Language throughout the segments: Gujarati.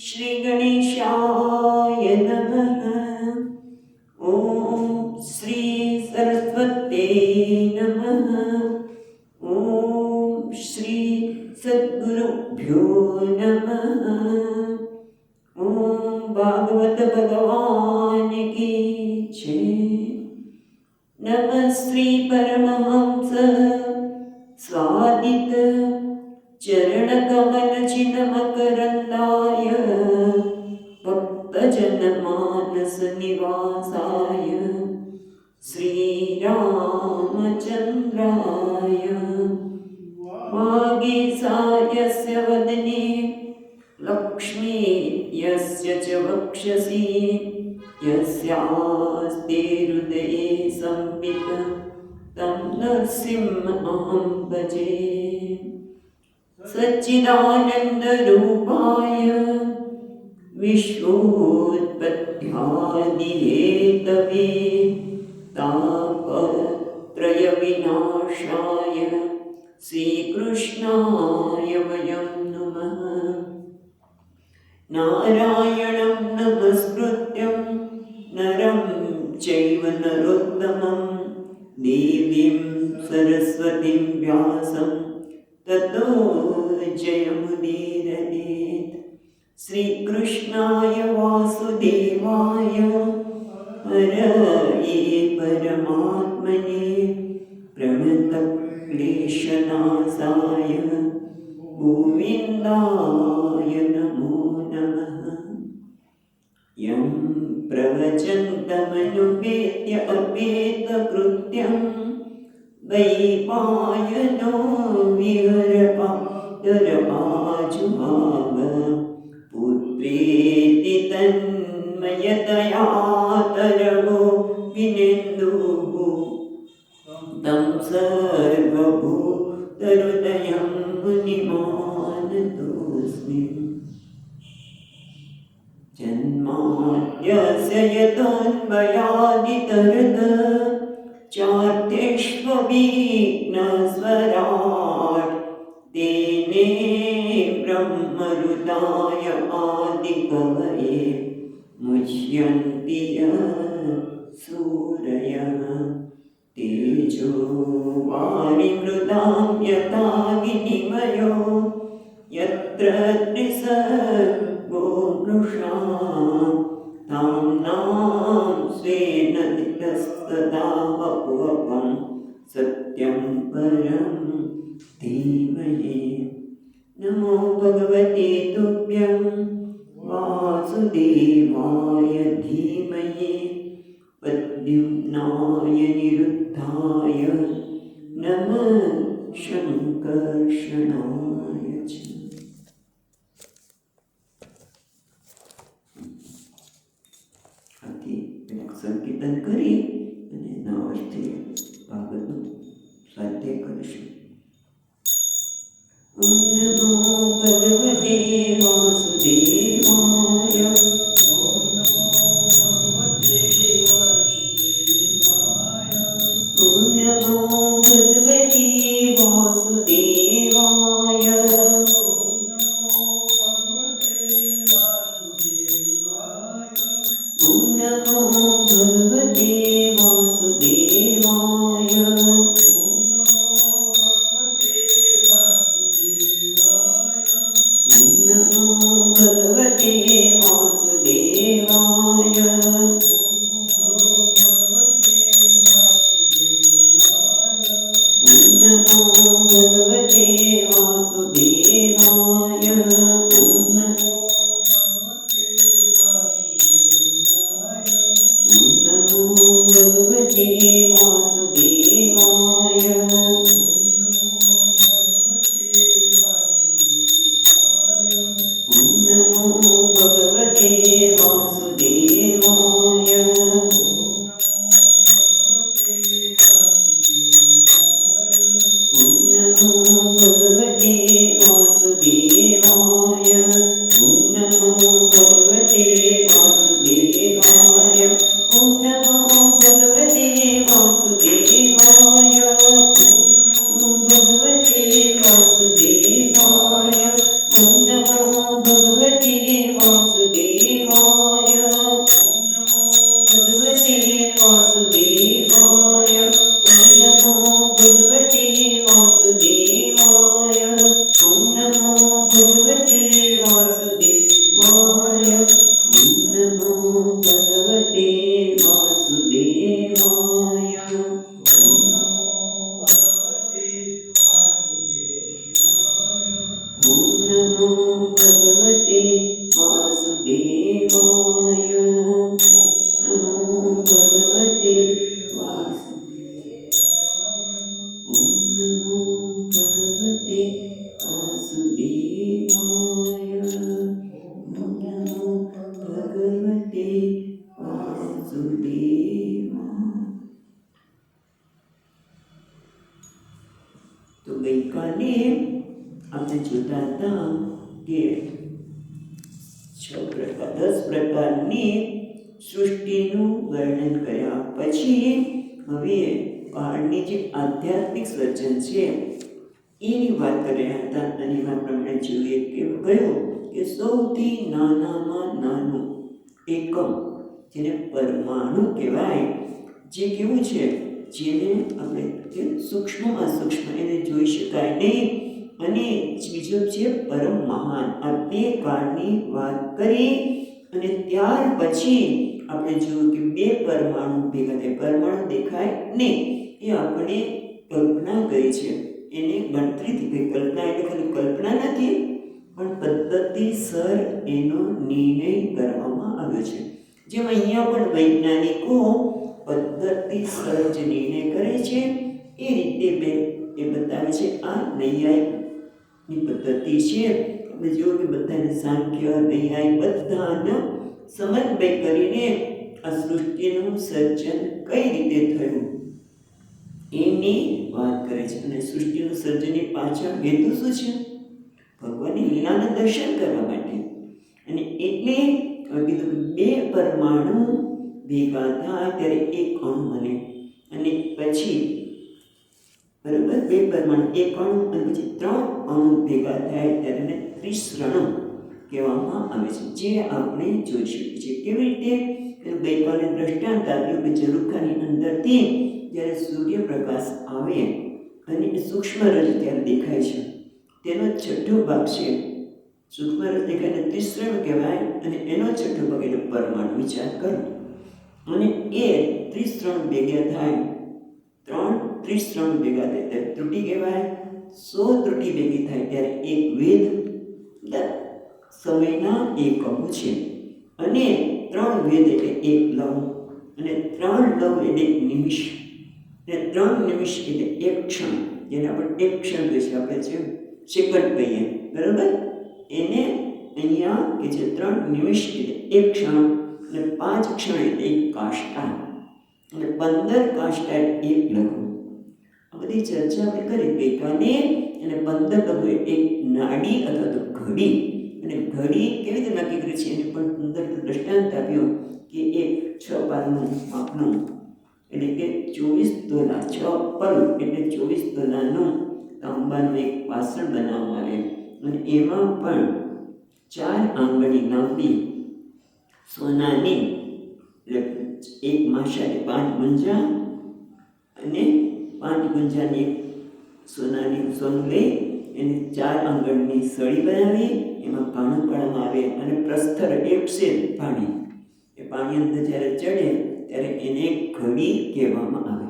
श्री गणेशाय नमः। ॐ श्री सरस्वते नमः। ॐ श्री सद्गुरुभ्यो नमः। ॐ भागवत भगवान की जय। नमः श्री परमहंस स्वादित चरणकमलचिन्मकरन्दाय भक्तजनमानसनिवासाय श्रीरामचन्द्राय वागीसायस्य वदने लक्ष्मी यस्य च वक्षसि यस्यास्ते हृदये संवित् तं नरसिंहमहं भजे। सच्चिदानन्दरूपाय विश्वोत्पत्त्यादिहेतवे तापत्रयविनाशाय श्रीकृष्णाय वयं नमः। नारायणं नमस्कृत्यं नरं चैव नरोत्तमं देवीं सरस्वतीं व्यासं ततो जयमुदीरयेत्। श्रीकृष्णाय वासुदेवाय हरये परमात्मने प्रणतक्लेशनाशाय गोविन्दाय नमो नमः। यं प्रवचन्तमनुपेत्य अपेतकृत्यं वैपायनो विहरपादरमाजुभाव पुत्रेति तन्मयतया तरवो विनेन्दुः तं सर्वभूतहृदयं मुनिमानतोऽस्मि। जन्माद्यस्य यतोऽन्वयादितरत् चार्तेष्वभिघ्नस्वराट् तेने ब्रह्महृदाय आदिकवये मुह्यन्ति सूरयः। तेजो वारिमृदां यथा विनिमयो यत्र त्रिसर्गो मृषा ताम्नां स्वेन नितस्तदा वपुवपं सत्यं परं धीमहि। नमो भगवते तुभ्यं वासुदेवाय धीमहि प्रद्युम्नाय निरुद्धाय नमः शङ्कर्षणाय च। સંકીર્તન કરી અને એના અર્થે ભાગવતનું સ્વાધ્યાય કરીશું. ઓમ નમો ભગવતે વાસુદેવાય. ઓમ નમો ભગવતે વાસુદેવાય. ઓમ નમો ભગવતે વાસુદેવાય. ઓમ નમો ભગવતે વાસુદેવાય. ઓમ નમો ભગવતે વાસુદેવાય. ઓમ નમો ભગવતે વાસુદેવાય. ઓમ નમો ભગવતે વાસુદેવાય. ઓમ નમો ભગવતે વાસુદેવાય. ઓમ નમો ભગવતે વાસુદેવાય. ઓમ નમો ભગવતે વાસુદેવાય. ઓમ નમો ભગવતે વાસુદેવાય. ઓમ ભગવતે વાસુદેવાય. ઓમ નમો ભગવતે વાસુદેવાય. 10 પ્રકારની સૃષ્ટિનું વર્ણન કર્યા પછી હવે પહાડની જે આધ્યાત્મિક સર્જન છે એની વાત કરી રહ્યા હતા. અને એમાં પ્રમાણે જોઈએ કે કહ્યું કે સૌથી નાનામાં નાનું એકમ જેને પરમાણુ કહેવાય, જે કેવું છે, જેને આપણે સૂક્ષ્મમાં સૂક્ષ્મ એને જોઈ શકાય નહીં, અને બીજો છે પરમ મહાન. આ બે કાળની વાત કરી અને ત્યાર પછી આપણે જોયું કે બે પરમાણુ ભેગા થાય. પરમાણુ દેખાય નહીં, એ આપણે કલ્પના કરી છે, એને ગણતરીથી કઈ. કલ્પના એટલે ખાલી કલ્પના નથી, પણ પદ્ધતિસર એનો નિર્ણય કરવામાં આવ્યો છે. જેમ અહીંયા પણ વૈજ્ઞાનિકો પદ્ધતિસર જે નિર્ણય કરે છે એ રીતે એ બતાવે છે. આ નૈયાયિકની પદ્ધતિ છે. આપણે જોયું કે બધાને સાંખ્ય, નૈયાયિક બધાનો સમન્વય કરીને આ સૃષ્ટિનું સર્જન કઈ રીતે થયું એની વાત કરે છે. અને સૃષ્ટિનું સર્જનની પાછળ હેતુ શું છે? ભગવાનની લીલાના દર્શન કરવા માટે. અને એટલે કીધું બે પરમાણુ ભેગા થાય ત્યારે એક અણુ બને. અને પછી બરાબર બે પરમાણુ એક અણુ અને પછી 3 અણુ ભેગા થાય ત્યારે એને ત્રિસરણુ કહેવામાં આવે છે, જે આપણે જોઈ શકીએ છીએ. કેવી રીતે? ગઈકાલે દ્રષ્ટાંત આપ્યું કે ઝરૂખાની અંદરથી જ્યારે સૂર્યપ્રકાશ આવે અને સૂક્ષ્મરજ ત્યારે દેખાય છે, તેનો છઠ્ઠો ભાગ છે સૂક્ષ્મરજ દેખાય ને ત્રિસરણ કહેવાય, અને એનો છઠ્ઠો ભાગ એટલે પરમાણુ. વિચાર કરો. અને એ ત્રિસરણ ભેગા થાય, 3 ત્રિસરણ ભેગા થાય ત્યારે ત્રુટિ કહેવાય. 100 ત્રુટિ ભેગી થાય ત્યારે એક વેદ સમયના એકમો છે. અને 3 વેદ એટલે એક લવ, અને 3 લવ એટલે એક નિમિષ, અને 3 નિમિષ એટલે એક ક્ષણ, જેને આપણે એક ક્ષણ કહીએ છીએ, આપણે છે સેકન્ડ કહીએ, બરાબર? એને અહીંયા કે છે 3 નિમિષ એટલે એક ક્ષણ, અને 5 ક્ષણ એટલે એક કાષ્ટા, અને 15 કાષ્ટા એટલે એક લઘુ. આ બધી ચર્ચા આપણે કરી ગઈકાલે. અને 15 લઘુ એક નાડી અથવા તો ઘડી. અને ઘડી કેવી રીતે નક્કી કરી છે એને પણ સુંદર દ્રષ્ટાંત આપ્યું કે એક 6 પાલનું માપનું, એટલે કે 24 તોલા. 6 પલ એટલે 24 તોલાનું તાંબાનું એક વાસણ બનાવવામાં આવે, અને એમાં પણ 4 આંગળી લાંબી સોનાની, એટલે એક માસા એટલે 5 ગુંજા, અને 5 ગુંજાની એક સોનું લઈ એને 4 આંગળની સળી બનાવી, એમાં પાણી પાડવામાં આવે, અને પ્રસ્તર એક છે પાણી, એ પાણી અંદર જ્યારે ચડે ત્યારે એને ઘડી કહેવામાં આવે.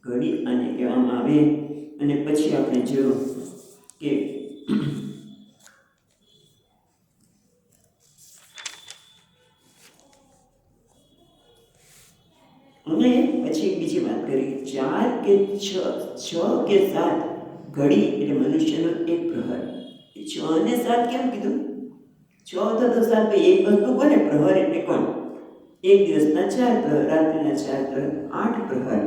ઘડી આને કહેવામાં આવે. અને પછી આપણે જોયું કે અને પછી બીજી વાત કરી 4 કે 6 કે 7 ઘડી એટલે મનુષ્યનો એક પ્રહર. 6 ને 7 કેમ કીધું? 6 તો 7 ભાઈ એક વસ્તુ કોને? પ્રહર એટલે કોણ? એક દિવસના 4 પ્રહર, રાત્રિના 4 પ્રહર, 8 પ્રહર.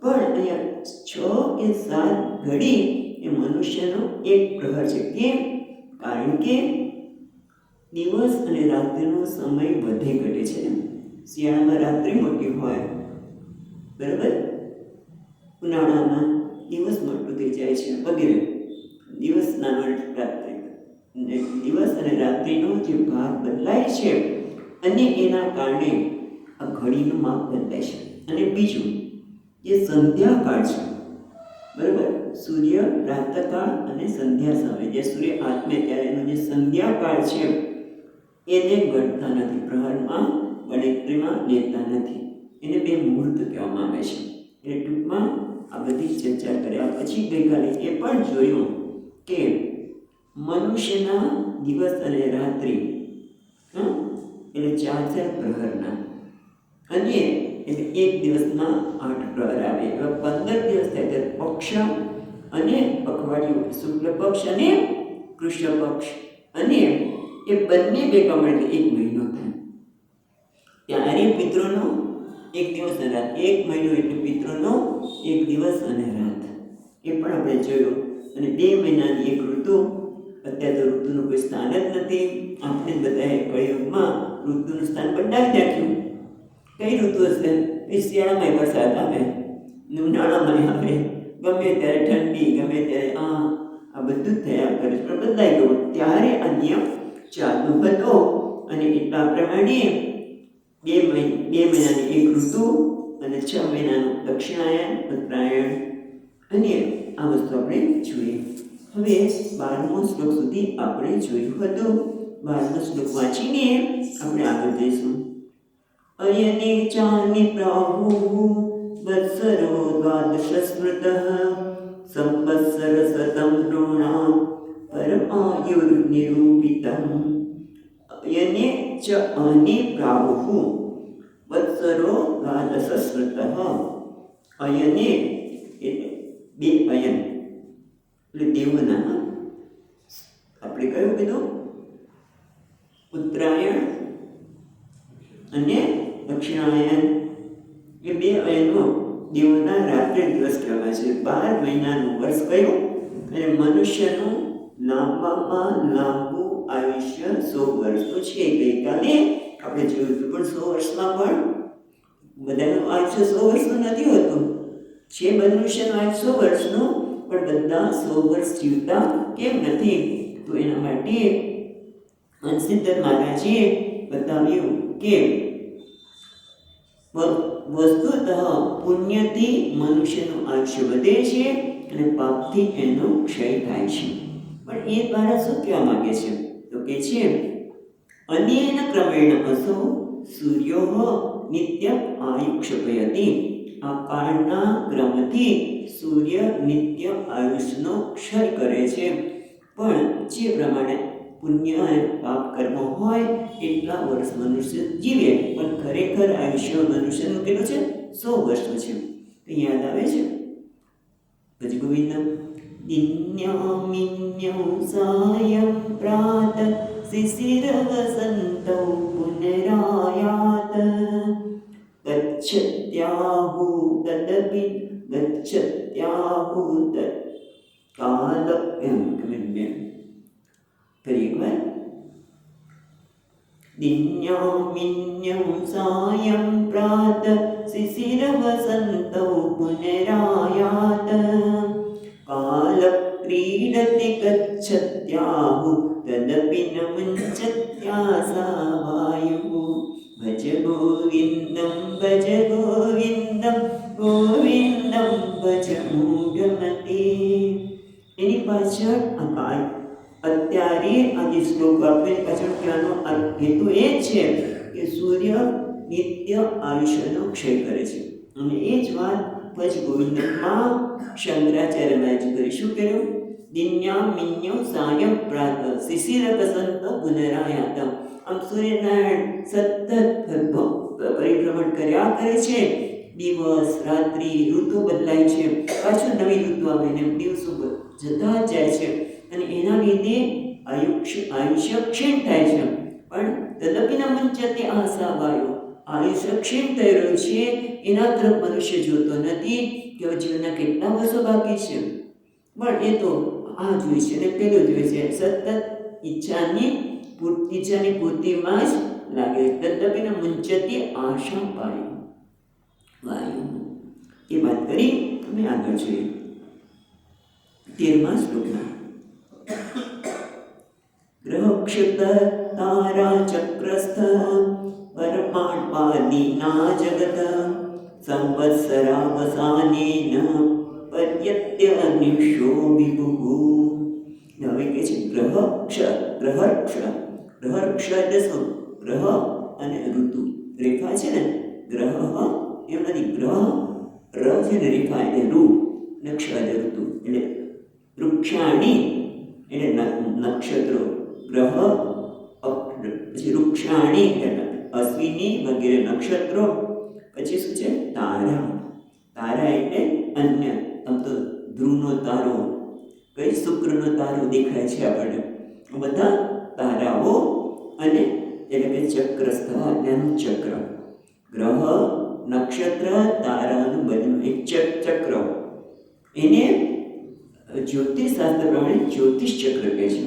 પણ અહીંયા 6 કે 7 ઘડી એ મનુષ્યનો એક પ્રહર છે. કેમ? કારણ કે દિવસ અને રાત્રિનો સમય વધે ઘટે છે. શિયાળામાં રાત્રિ મોટી હોય, બરાબર? ઉનાળામાં દિવસ મોટું થઈ જાય છે વગેરે. દિવસ નાનો રાત્રિ, દિવસ અને રાત્રિનો જે ભાગ બદલાય છે, અને એના કારણે આ ઘડીનું માપ બદલાય છે. અને બીજું જે સંધ્યાકાળ છે, બરાબર? સૂર્ય પ્રાતઃકાળ અને સંધ્યા સમય, જે સૂર્ય આત્મે ત્યારે એનો જે સંધ્યાકાળ છે એને ગણતા નથી, પ્રહરમાં ગણતરીમાં લેતા નથી. એને 2 મુહૂર્ત કહેવામાં આવે છે. એટલે ટૂંકમાં આ બધી ચર્ચા કર્યા પછી ગઈકાલે એ પણ જોયું કે મનુષ્યના દિવસ અને રાત્રિ એટલે 4 પ્રહરના, અને એટલે એક દિવસમાં 8 પ્રહર આવે. 15 દિવસ થાય ત્યારે પક્ષ અને પખવાડિયું, શુક્લ પક્ષ અને કૃષ્ણ પક્ષ, અને એ બંને ભેગા મળે 1 મહિનો થાય. ત્યારે પિતૃનો 1 દિવસ અને રાત, 1 મહિનો એટલે પિતૃનો 1 દિવસ અને રાત. એ પણ આપણે જોયું. અને 2 મહિનાની એક ઋતુ અત્યારે તો ઋતુનું કોઈ સ્થાન જ નથી. આપણે બધાએ કળિયુગમાં ઋતુનું સ્થાન બનાવી નાખ્યું. કઈ ઋતુ હશે? એ શિયાળામાં વરસાદ આવે, ઉનાળામાં આવે, ગમે ત્યારે ઠંડી, ગમે ત્યારે આ બધું જ થયા કરે છે. પણ બદલાઈ ગયું. ત્યારે આ નિયમ ચાલુ હતો અને એટલા પ્રમાણે 2 મહિનાની એક ઋતુ અને 6 મહિનાનું દક્ષિણાયન, ઉત્તરાયણ અને આ વસ્તુ આપણે જોઈએ. હવે 12મો શ્લોક સુધી આપણે જોયું હતું. 12મો શ્લોક વાંચીને આપણે આગળ જઈશું. અયને ચાનિ પ્રાહુઃ વત્સરો દ્વાદશ સ્મૃતઃ સંવત્સર શતમ નૃણાં પરમાયુર્નિરૂપિતમ. અયને ચ અનિ પ્રાહુઃ વત્સરો દ્વાદશ સ્મૃતઃ. અયને એટલે 2 અયન એટલે દેવના. આપણે કયું કીધું? ઉત્તરાયણ અને દક્ષિણાયન એ 2 અયનો દેવોના રાત્રે દિવસ કહેવાય છે. 12 મહિનાનું વર્ષ કયું? અને મનુષ્યનું લાંબામાં લાંબુ આયુષ્ય 100 વર્ષનું છે. ગઈકાલે આપણે જોયું હતું. પણ 100 વર્ષમાં પણ બધાનું આયુષ્ય 100 વર્ષનું નથી હોતું. છે મનુષ્યનું આયુષ્ય 100 વર્ષનું, પણ બધા 100 વર્ષ જીવતા કેમ નથી? તો એના માટે હંસિદ્ધર મહારાજે બતાવ્યું કે વસ્તુતઃ પુણ્યથી મનુષ્યનું આયુષ્ય વધે છે અને પાપથી એનો ક્ષય થાય છે. પણ એ દ્વારા શું કહેવા માંગે છે? તો કે છે અનેન ક્રમેણ અસો સૂર્યો નિત્ય આયુક્ષપયતિ. આ કાળના ક્રમથી સૂર્ય નિત્ય આયુષ્યનો ક્ષય કરે છે. પણ જે પ્રમાણે પુણ્ય અને પાપ કર્મ હોય એટલા વર્ષ મનુષ્ય જીવે, પણ ખરેખર આયુષ્ય મનુષ્યનું કેટલું છે? 100 વર્ષનું છે. તો યાદ આવે છે પછી ગોવિંદ દિન્યામિન્યૌ સાયં પ્રાત શિશિર વસંતૌ પુનરાયાત ગચ્છત્યાહુ તદપિ ગચ્છત્યાહુ તદ કાલ. ફરી એકવાર. દિન્યામિન્યૌ સાયં પ્રાત શિશિર વસંતૌ પુનરાયાત કાલ ક્રીડતિ ગચ્છત્યાહુ તદપિ ન મુંચત્યાસા વાયુઃ. ભજ ગોવિંદમ ભજ ગોવિંદમ ગોવિંદમ ભજ મૂઢમતે. એની પાછળ અત્યારે આ જે શ્લોક આપણે પાછળ કહેવાનો હેતુ એ છે કે સૂર્ય નિત્ય આયુષ્યનો ક્ષય કરે છે. અને એ જ વાત ભજ ગોવિંદમાં શંકરાચાર્ય મહારાજ કરી. શું કર્યું? દિન્યામિન્યૌ સાયં પ્રાત શિશિર વસંત પુનરાયાત. આમ સૂર્યનારાયણ સતત પરિભ્રમણ કર્યા કરે છે. દિવસ રાત્રિ ઋતુ બદલાય છે, પાછું નવી ઋતુ આવે ને દિવસો જતા જ જાય છે. અને એના લીધે આયુષ્ય ક્ષીણ થાય છે. પણ તદપિ ન મુંચતે આસા વાયુ. આયુષ્ય ક્ષીણ થઈ રહ્યું છે, એના તરફ મનુષ્ય જોતો નથી કે જીવનના કેટલા વર્ષો બાકી છે. પણ એ તો આ જોઈ છે અને પેલું જોઈ છે. સતત ઈચ્છાની પૂર્તિમાં જ લાગે. તદપિ ન મુંચતે આશા વાયુ. એ વાત કરી અમે આગળ જોઈએ 13મા શ્લોકમાં. ગ્રહક્ષત તારા ચક્રસ્થ પરમાણ્વાદીના જગત સંવત્સરાવસાનેન પર્યત્ય નિશો વિભુઃ. હવે કે છે ગ્રહક્ષ એટલે શું? ગ્રહ અને ઋતુ રેખા છે ને. ગ્રહ એમ નથી. ગ્રહ ર છે ને રેખા એટલે રૂ, નક્ષ એટલે ઋતુ એટલે વૃક્ષાણી એટલે નક્ષત્રો. ગ્રહ પછી વૃક્ષાણી એટલે અશ્વિની વગેરે નક્ષત્રો. પછી શું છે? તારા. તારા એટલે અન્ય. આમ તો ધ્રુવનો તારો, કઈ શુક્રનો તારો દેખાય છે આપણને. બધા તારાઓ અને એટલે કે ચક્રસ્થ એનું ચક્ર. ગ્રહ, નક્ષત્ર, તારાનું બધું એક ચક્ર. એને જ્યોતિષશાસ્ત્ર પ્રમાણે જ્યોતિષ ચક્ર કહે છે.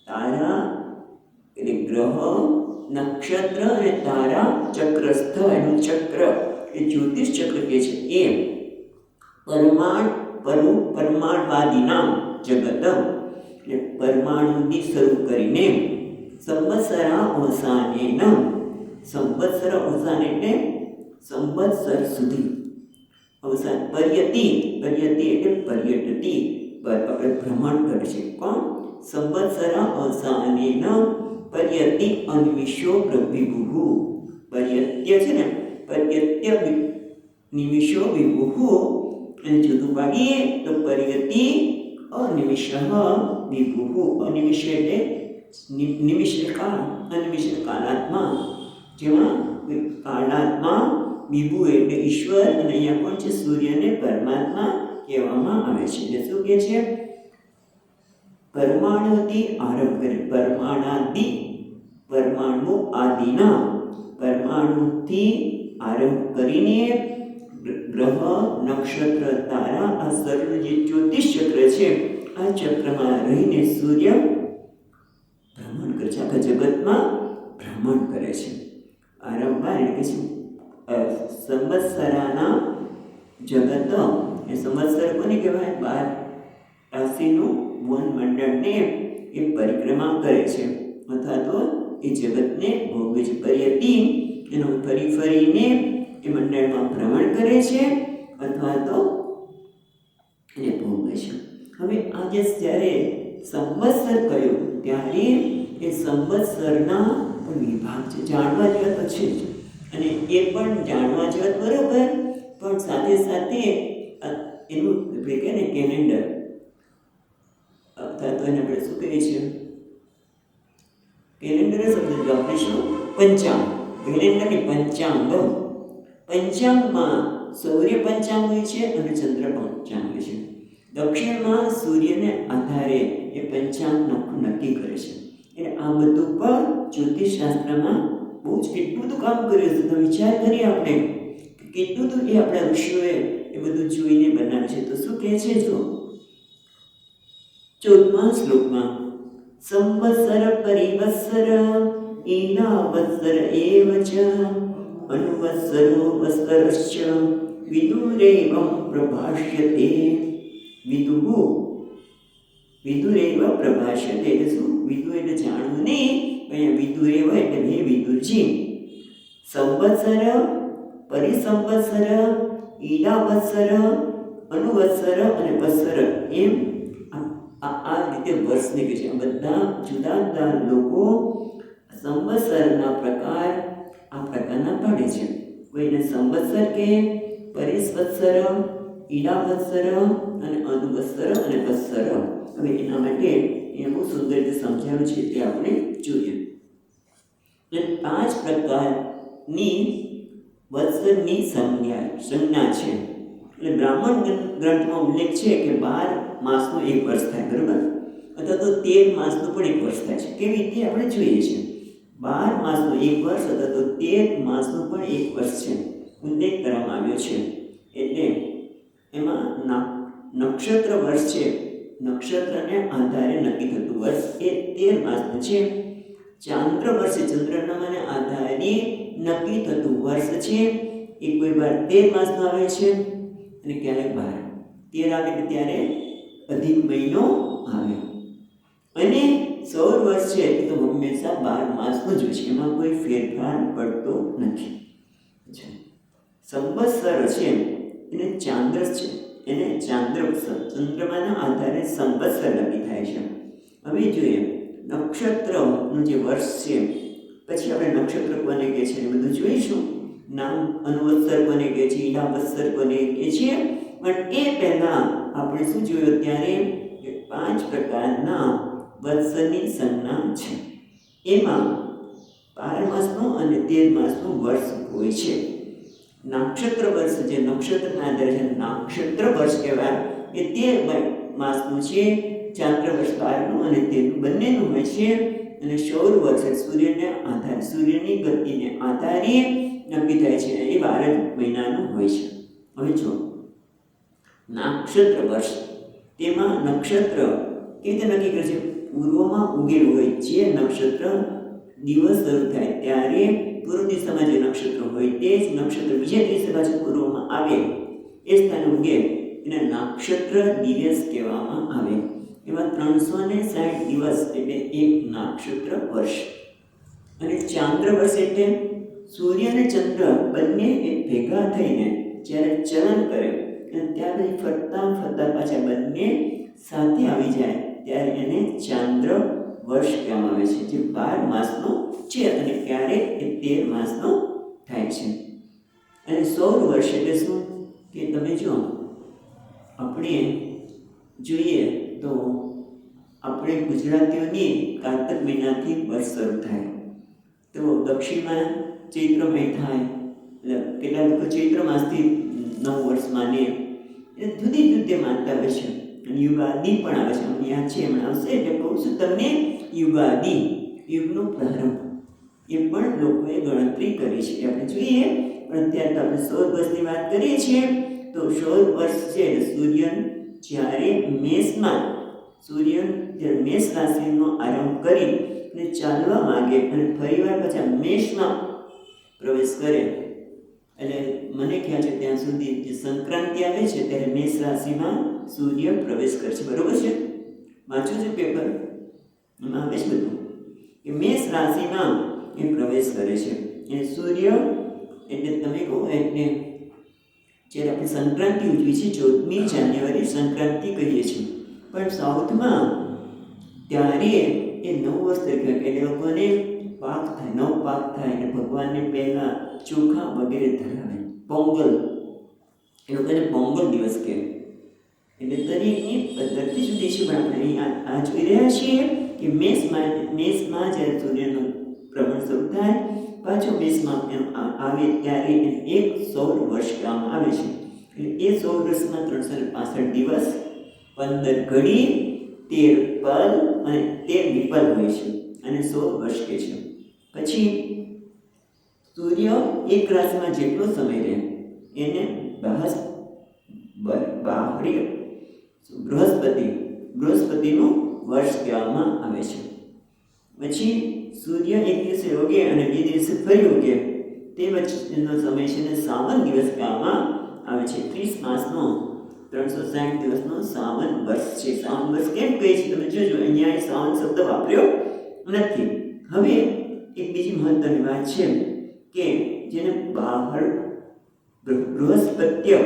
તારા એટલે ગ્રહ, નક્ષત્ર અને તારા ચક્રસ્થ, એનું ચક્ર એ જ્યોતિષ ચક્ર કે છે એ પરમાણવાદીનામ જગતમ એટલે પરમાણુથી શરૂ કરીને સંવત્સરા અવસાનેન, સંવત્સર અવસાન એટલે સંવત્સર સુધી, અવસાન પર્યતિ એટલે પર્યટતી, આપણે ભ્રમણ કરે છે. કોણ? સંવત્સરા અવસાનેન પર્યતિ અનિમિષો વિભુઃ. પર્યત્ય છે ને, પર્યત્ય નિમિષો વિભુઃ, અને જુદું પાડીએ તો પર્યતિ અનિમિષ વિભુઃ. અનિમિષ એટલે નિમિષ કાળ, અનિમિષ કાળાત્મા, જેમાં કાળાત્મા વિભુ એટલે ઈશ્વર, અને અહીંયા પણ છે સૂર્યને પરમાત્મા કહેવામાં આવે છે. એટલે શું કહે છે? પરમાણુથી આરંભ કરે, પરમાણુ આદિના, પરમાણુથી આરંભ કરીને ગ્રહ, નક્ષત્ર, તારા, આ સર્વ જે જ્યોતિષ ચક્ર છે, આ ચક્રમાં રહીને સૂર્ય ભ્રમણ કરે છે, આખા જગતમાં ભ્રમણ કરે છે. આરંભાર એટલે શું? સંવત્સરાના જગત, એ સંવત્સર કોને કહેવાય? 12 રાશિનું વન મંડળને એ પરિક્રમા કરે છે, અથવા તો એ જગતને ભોગવે છે. પર્યતિ એનો ફરીને એ મંડળમાં ભ્રમણ કરે છે, અથવા તો એને ભોગવે છે. હવે આજે જ્યારે સંવત્સર કહ્યું ત્યારે એ સંવત્સરના પણ વિભાગ છે, જાણવા જેવા તો છે જ, અને એ પણ જાણવા જેવા બરોબર, પણ સાથે સાથે એનું કહે ને કેલેન્ડર, અથવા તો એને આપણે શું કહીએ છીએ? કેલેન્ડર શબ્દ આપણે શું? પંચાંગ. કેલેન્ડરની પંચાંગ, પંચાંગમાં સૌર્ય પંચાંગ હોય છે અને ચંદ્ર પંચાંગ હોય છે. દક્ષિણમાં સૂર્યને આધારે એ પંચાંગ નક્કી કરે છે. એટલે આ બધું પણ જ્યોતિષશાસ્ત્રમાં બહુ જ કેટલું બધું કામ કર્યું છે. તો વિચાર કરીએ આપણે કે કેટલું બધું એ આપણા ઋષિઓએ એ બધું જોઈને બનાવ્યું છે. તો શું કહે છે? જો 14મા શ્લોકમાં સંવત્સર પરિવત્સર ઈલાવત્સર એવ ચ અનુવત્સરો વત્સરશ્ચ વિદુરેવં પ્રભાષ્યતે. વિદુરેવ પ્રભાષ્યતે એટલે શું? વિદુ એટલે જાણવું નહીં, અહીંયા વિદુરેવ એટલે હે વિદુરજી. સંવત્સર, પરિસંવત્સર, ઈલાવત્સર, અનુવત્સર અને વત્સર, એમ આ રીતે વર્ષને કહે છે. બધા જુદા જુદા લોકો સંવત્સરના પ્રકાર આ પ્રકારના પાડે છે. કોઈને સંવત્સર કે, પરિસંવત્સર, ઈલાવત્સર અને અનુવત્સર અને વત્સર. હવે એના માટે એ બહુ સુંદર રીતે સમજાવ્યું છે, તે આપણે જોઈએ. એટલે 5 પ્રકારની વત્સરની સંજ્ઞા છે. એટલે બ્રાહ્મણ ગ્રંથમાં ઉલ્લેખ છે કે 12 માસનો એક વર્ષ થાય, બરાબર, અથવા તો 13 માસનો પણ એક વર્ષ થાય છે. કેવી રીતે આપણે જોઈએ છીએ? 12 માસનો એક વર્ષ અથવા તો 13 માસનો પણ એક વર્ષ છે, ઉલ્લેખ કરવામાં આવ્યો છે. એટલે એમાં નક્ષત્ર વર્ષ છે, નક્ષત્રને આધારે નક્કી થતું વર્ષ એ 13 માસનું છે. ચાંદ્ર વર્ષ છે, ચંદ્રમાને આધારે નક્કી થતું વર્ષ છે, એ કોઈ વાર 13 માસનું આવે છે અને ક્યારેક 12. 13 આવે ત્યારે અધિક મહિનો આવે. અને સૌર વર્ષ છે એ તો હંમેશા 12 માસનું જ હોય છે, એમાં કોઈ ફેરફાર પડતો નથી. સંવત્સર છે એને ચાંદ્ર છે, એને ચંદ્રમાના આધારે સંવત્સર નક્કી થાય છે. હવે જોઈએ નક્ષત્રનું જે વર્ષ છે, પછી આપણે નક્ષત્ર કોને કહે છે એ બધું જોઈશું. નામ અનુવત્સર કોને કહે છે, ઈલાવત્સર કોને કહે છે, પણ એ પહેલાં આપણે શું જોયું? ત્યારે 5 પ્રકારના વત્સરની સંજ્ઞા છે. એમાં 12 માસનું અને 13 માસનું વર્ષ હોય છે. નક્ષત્ર વર્ષ જે નક્ષત્રના આધારે છે, નક્ષત્ર વર્ષ કહેવાય, એ 13 માસનું છે. ચાંદ્ર વર્ષ 12નું અને 13નું બંનેનું હોય છે. અને સૌર વર્ષ સૂર્યને આધારે, સૂર્યની ગતિને આધારે નક્કી થાય છે, એ 12 મહિનાનું હોય છે. હવે જો નક્ષત્ર વર્ષ, તેમાં નક્ષત્ર કેવી રીતે નક્કી કરે છે? પૂર્વમાં ઉગેલું હોય જે નક્ષત્ર દિવસ શરૂ થાય ત્યારે પૂર્વ દિશામાં જે નક્ષત્ર હોય તે જ નક્ષત્ર બીજા દિવસે પાછું પૂર્વમાં આવે એ સ્થાને ઉગે એને નક્ષત્ર દિવસ કહેવામાં આવે. એમાં 360 દિવસ એટલે એક નક્ષત્ર વર્ષ. અને ચાંદ્ર વર્ષ એટલે સૂર્ય અને ચંદ્ર બંને એક ભેગા થઈને જ્યારે ચલન કરે અને ત્યાર પછી ફરતા પાછા બંને સાથે આવી જાય ત્યારે એને ચાંદ્ર વર્ષ કહેવામાં આવે છે, જે 12 માસનો છે અને ક્યારેક એ 13 માસનો થાય છે. અને સૌર વર્ષ એટલે શું કે તમે જો આપણે જોઈએ તો આપણે ગુજરાતીઓની કારતક મહિનાથી વર્ષ શરૂ થાય તો દક્ષિણમાં ચૈત્ર મહિના થાય, એટલે કેટલા લોકો ચૈત્ર માસથી નવ વર્ષ માને, એ જુદી જુદી માનતા હોય છે. અને યુગાદી પણ આવે છે, અમને યાદ છે હમણાં આવશે એટલે કહું છું તમને. યુગાદી યુગનો પ્રારંભ એ પણ લોકોએ ગણતરી કરી છે આપણે જોઈએ. પણ અત્યારે તો આપણે સૌર વર્ષની વાત કરીએ છીએ તો સૌર વર્ષ છે સૂર્ય જ્યારે મેષ રાશિનો આરંભ કરી અને ચાલવા માંગે અને ફરીવાર પાછા મેષમાં પ્રવેશ કરે. એટલે મને ખ્યાલ છે ત્યાં સુધી જે સંક્રાંતિ આવે છે ત્યારે મેષ રાશિમાં સૂર્ય પ્રવેશ કરે છે. બરોબર છે? વાંચ્યું છે પેપર? એમાં આવે છે બધું કે મેષ રાશિમાં એ પ્રવેશ કરે છે. એ સૂર્ય એટલે તમે કહો એટલે જ્યારે આપણે સંક્રાંતિ ઉજવી છે 14મી જાન્યુઆરી સંક્રાંતિ કહીએ છીએ, પણ સાઉથમાં ત્યારે એ 9 વર્ષ તરીકે એટલે લોકોને પાક થાય, નવ પાક થાય અને ભગવાનને પહેલાં ચોખા વગેરે ધરાવે. પોંગલ એ લોકોને પોંગલ દિવસ કહે. એટલે દરેકની પદ્ધતિ જુદી છે, પણ આપણે અહીંયા આ જોઈ રહ્યા છીએ કે મેષમાં જ્યારે સૂર્યનું ભ્રમણ શરૂ થાય પાછો મેષમાં આવે ત્યારે એક સૌર વર્ષ કહેવામાં આવે છે. એટલે એ સૌર વર્ષમાં 365 દિવસ, 15 ઘડી, 13 પલ અને 13 વિપલ હોય છે અને સૌર વર્ષ કહે છે. પછી સૂર્ય એક રાશિમાં જેટલો સમય રહે એને બૃહસ્પતિનું વર્ષ કહેવામાં આવે છે. પછી સૂર્ય એક દિવસે ઉગે અને 2 દિવસે ફરી ઉગે તે વચ્ચેનો સમય છે ને સાવન દિવસ કહેવામાં આવે છે. 30 માસનો 360 દિવસનો સાવન વર્ષ છે. સાવન વર્ષ કેમ કહે છે તમે જોજો, અહીંયા સાવન શબ્દ વાપર્યો નથી. હવે એક બીજી મહત્વની વાત છે કે જેને બહાર બૃહસ્પત્ય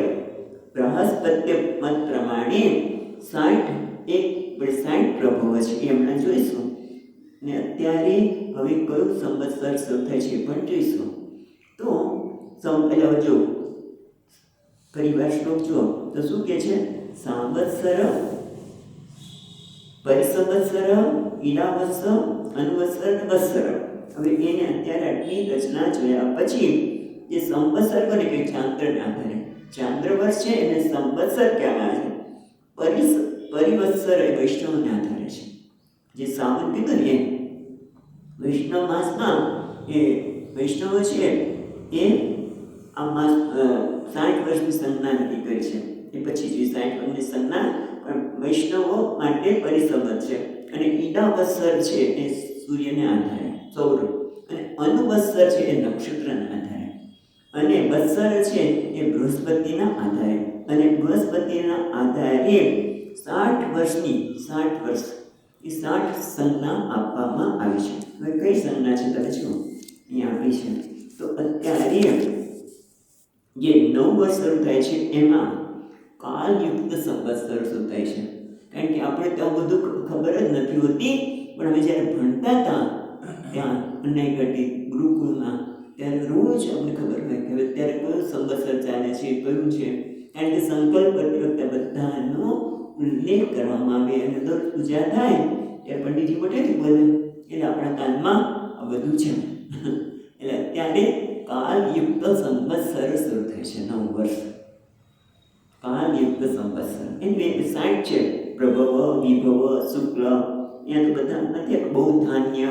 મત પ્રમાણે 60 પ્રભવ છે એ હમણાં જોઈશું. ને અત્યારે હવે કયું સંવત્સર શરૂ થાય છે પણ જોઈશું. તો પહેલાં જો પરિવાર શ્લોક જુઓ તો શું કહે છે? સંવત્સર, પરિસંવત્સર, ઈડાવત્સ, અનુવત્સર અને વત્સર. હવે એને અત્યારે આટલી રચના જોયા પછી જે સંવત્સર કોને કે ચાંદ્રના આધારે ચાંદ્ર વર્ષ છે એને સંવત્સર કહેવામાં આવે છે. પરિવત્સર એ વૈષ્ણવના આધારે છે. જે સાવન કીધું ને એ વૈષ્ણવ માસમાં એ વૈષ્ણવ છે એ આ માસ 60 વર્ષની સંજ્ઞા નક્કી કરી છે. એ પછી જે 60 વર્ષની સંજ્ઞા પણ વૈષ્ણવો માટે પરિસંવત છે. અને ઈડાવત્સર છે એ સૂર્યને આધારે સૌર, અને અનુવત્સર છે એ નક્ષત્રના આધારે, અને વત્સર છે એ બૃહસ્પતિના આધારે. અને બૃહસ્પતિના આધારે 60 વર્ષ એ 60 સંજ્ઞા આપવામાં આવી છે. હવે કઈ સંજ્ઞા છે તમે જુઓ અહીંયા આપી છે. તો અત્યારે જે 9 વર્ષ શરૂ થાય છે એમાં કાલયુક્ત સંવત્સર શરૂ થાય છે. કારણ કે આપણે તો બધું ખબર જ નથી હોતી, પણ અમે જ્યારે ભણતા હતા ત્યાં અન્નાઈગઢી ગુરુકુળમાં ત્યારે રોજ અમને ખબર હોય કે હવે અત્યારે કયું સંવત્સર ચાલે છે, કયું છે. કારણ કે સંકલ્પ કરતી વખતે બધાનો ઉલ્લેખ કરવામાં આવે અને દરરોજ પૂજા થાય ત્યારે પંડિતજી મોટેથી બોલે એટલે આપણા કાનમાં આ બધું છે. એટલે અત્યારે કાલયુક્ત સંવત્સર શરૂ થાય છે 9 વર્ષ. કાલયુક્ત સંવત્સર એની 60 છે. પ્રભવ, વિભવ, શુક્લ, અહીંયા તો બધા નથી, બહુ ધાન્ય,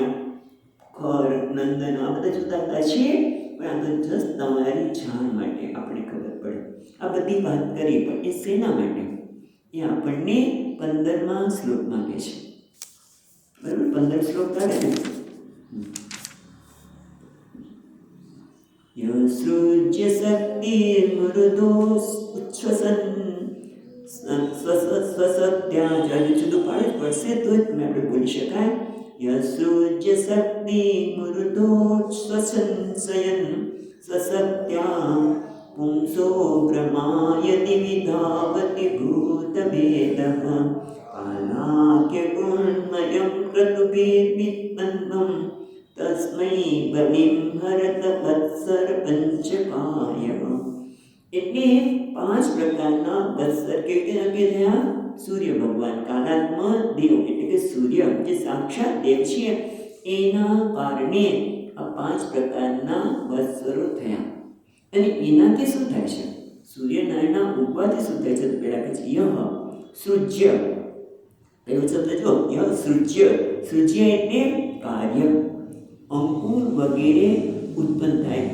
ખર, નંદન આ બધા જુદા જુદા છે, પણ આ તો જસ્ટ તમારી જાણ માટે આપણે ખબર પડે. આ બધી વાત કરી પણ એ શેના માટે એ આપણને 15મા શ્લોકમાં કહે છે. 15 શ્લોક કાઢે ને. યસૃજ્ય શક્તિ મૃદો ઉચ્છ્વસન સ્વસત્યા જુદું જુદું પાડવું પડશે તો જ તમે આપણે બોલી શકાય. યસૃજ્ય શક્તિ મૃદો શ્વસન સ્વસત્યા પુંસો ભ્રમાયતિ વિધાવતિ ભૂતભેદઃ કાલાક્ય ગુણમયં ક્રતુભિર્વિત્તન્વં તસ્મૈ બલિં હરત વત્સર પંચકાય. એટલે 5 પ્રકારના વત્સર કેવી રીતે થયા? સૂર્ય ભગવાન કાલાત્મ દેવ એટલે કે સૂર્ય જે સાક્ષાત દેવ છે એના કારણે આ 5 પ્રકારના વત્સરો થયા. અને એનાથી શું થાય છે? સૂર્યનારાયણના ઉગવાથી શું થાય છે? તો પહેલા કહે છે યહ સૃજ્ય. કયું શબ્દ જો? યહ સૃજ્ય. સૃજ્ય એટલે કાર્ય. અંકુર વગેરે ઉત્પન્ન થાય.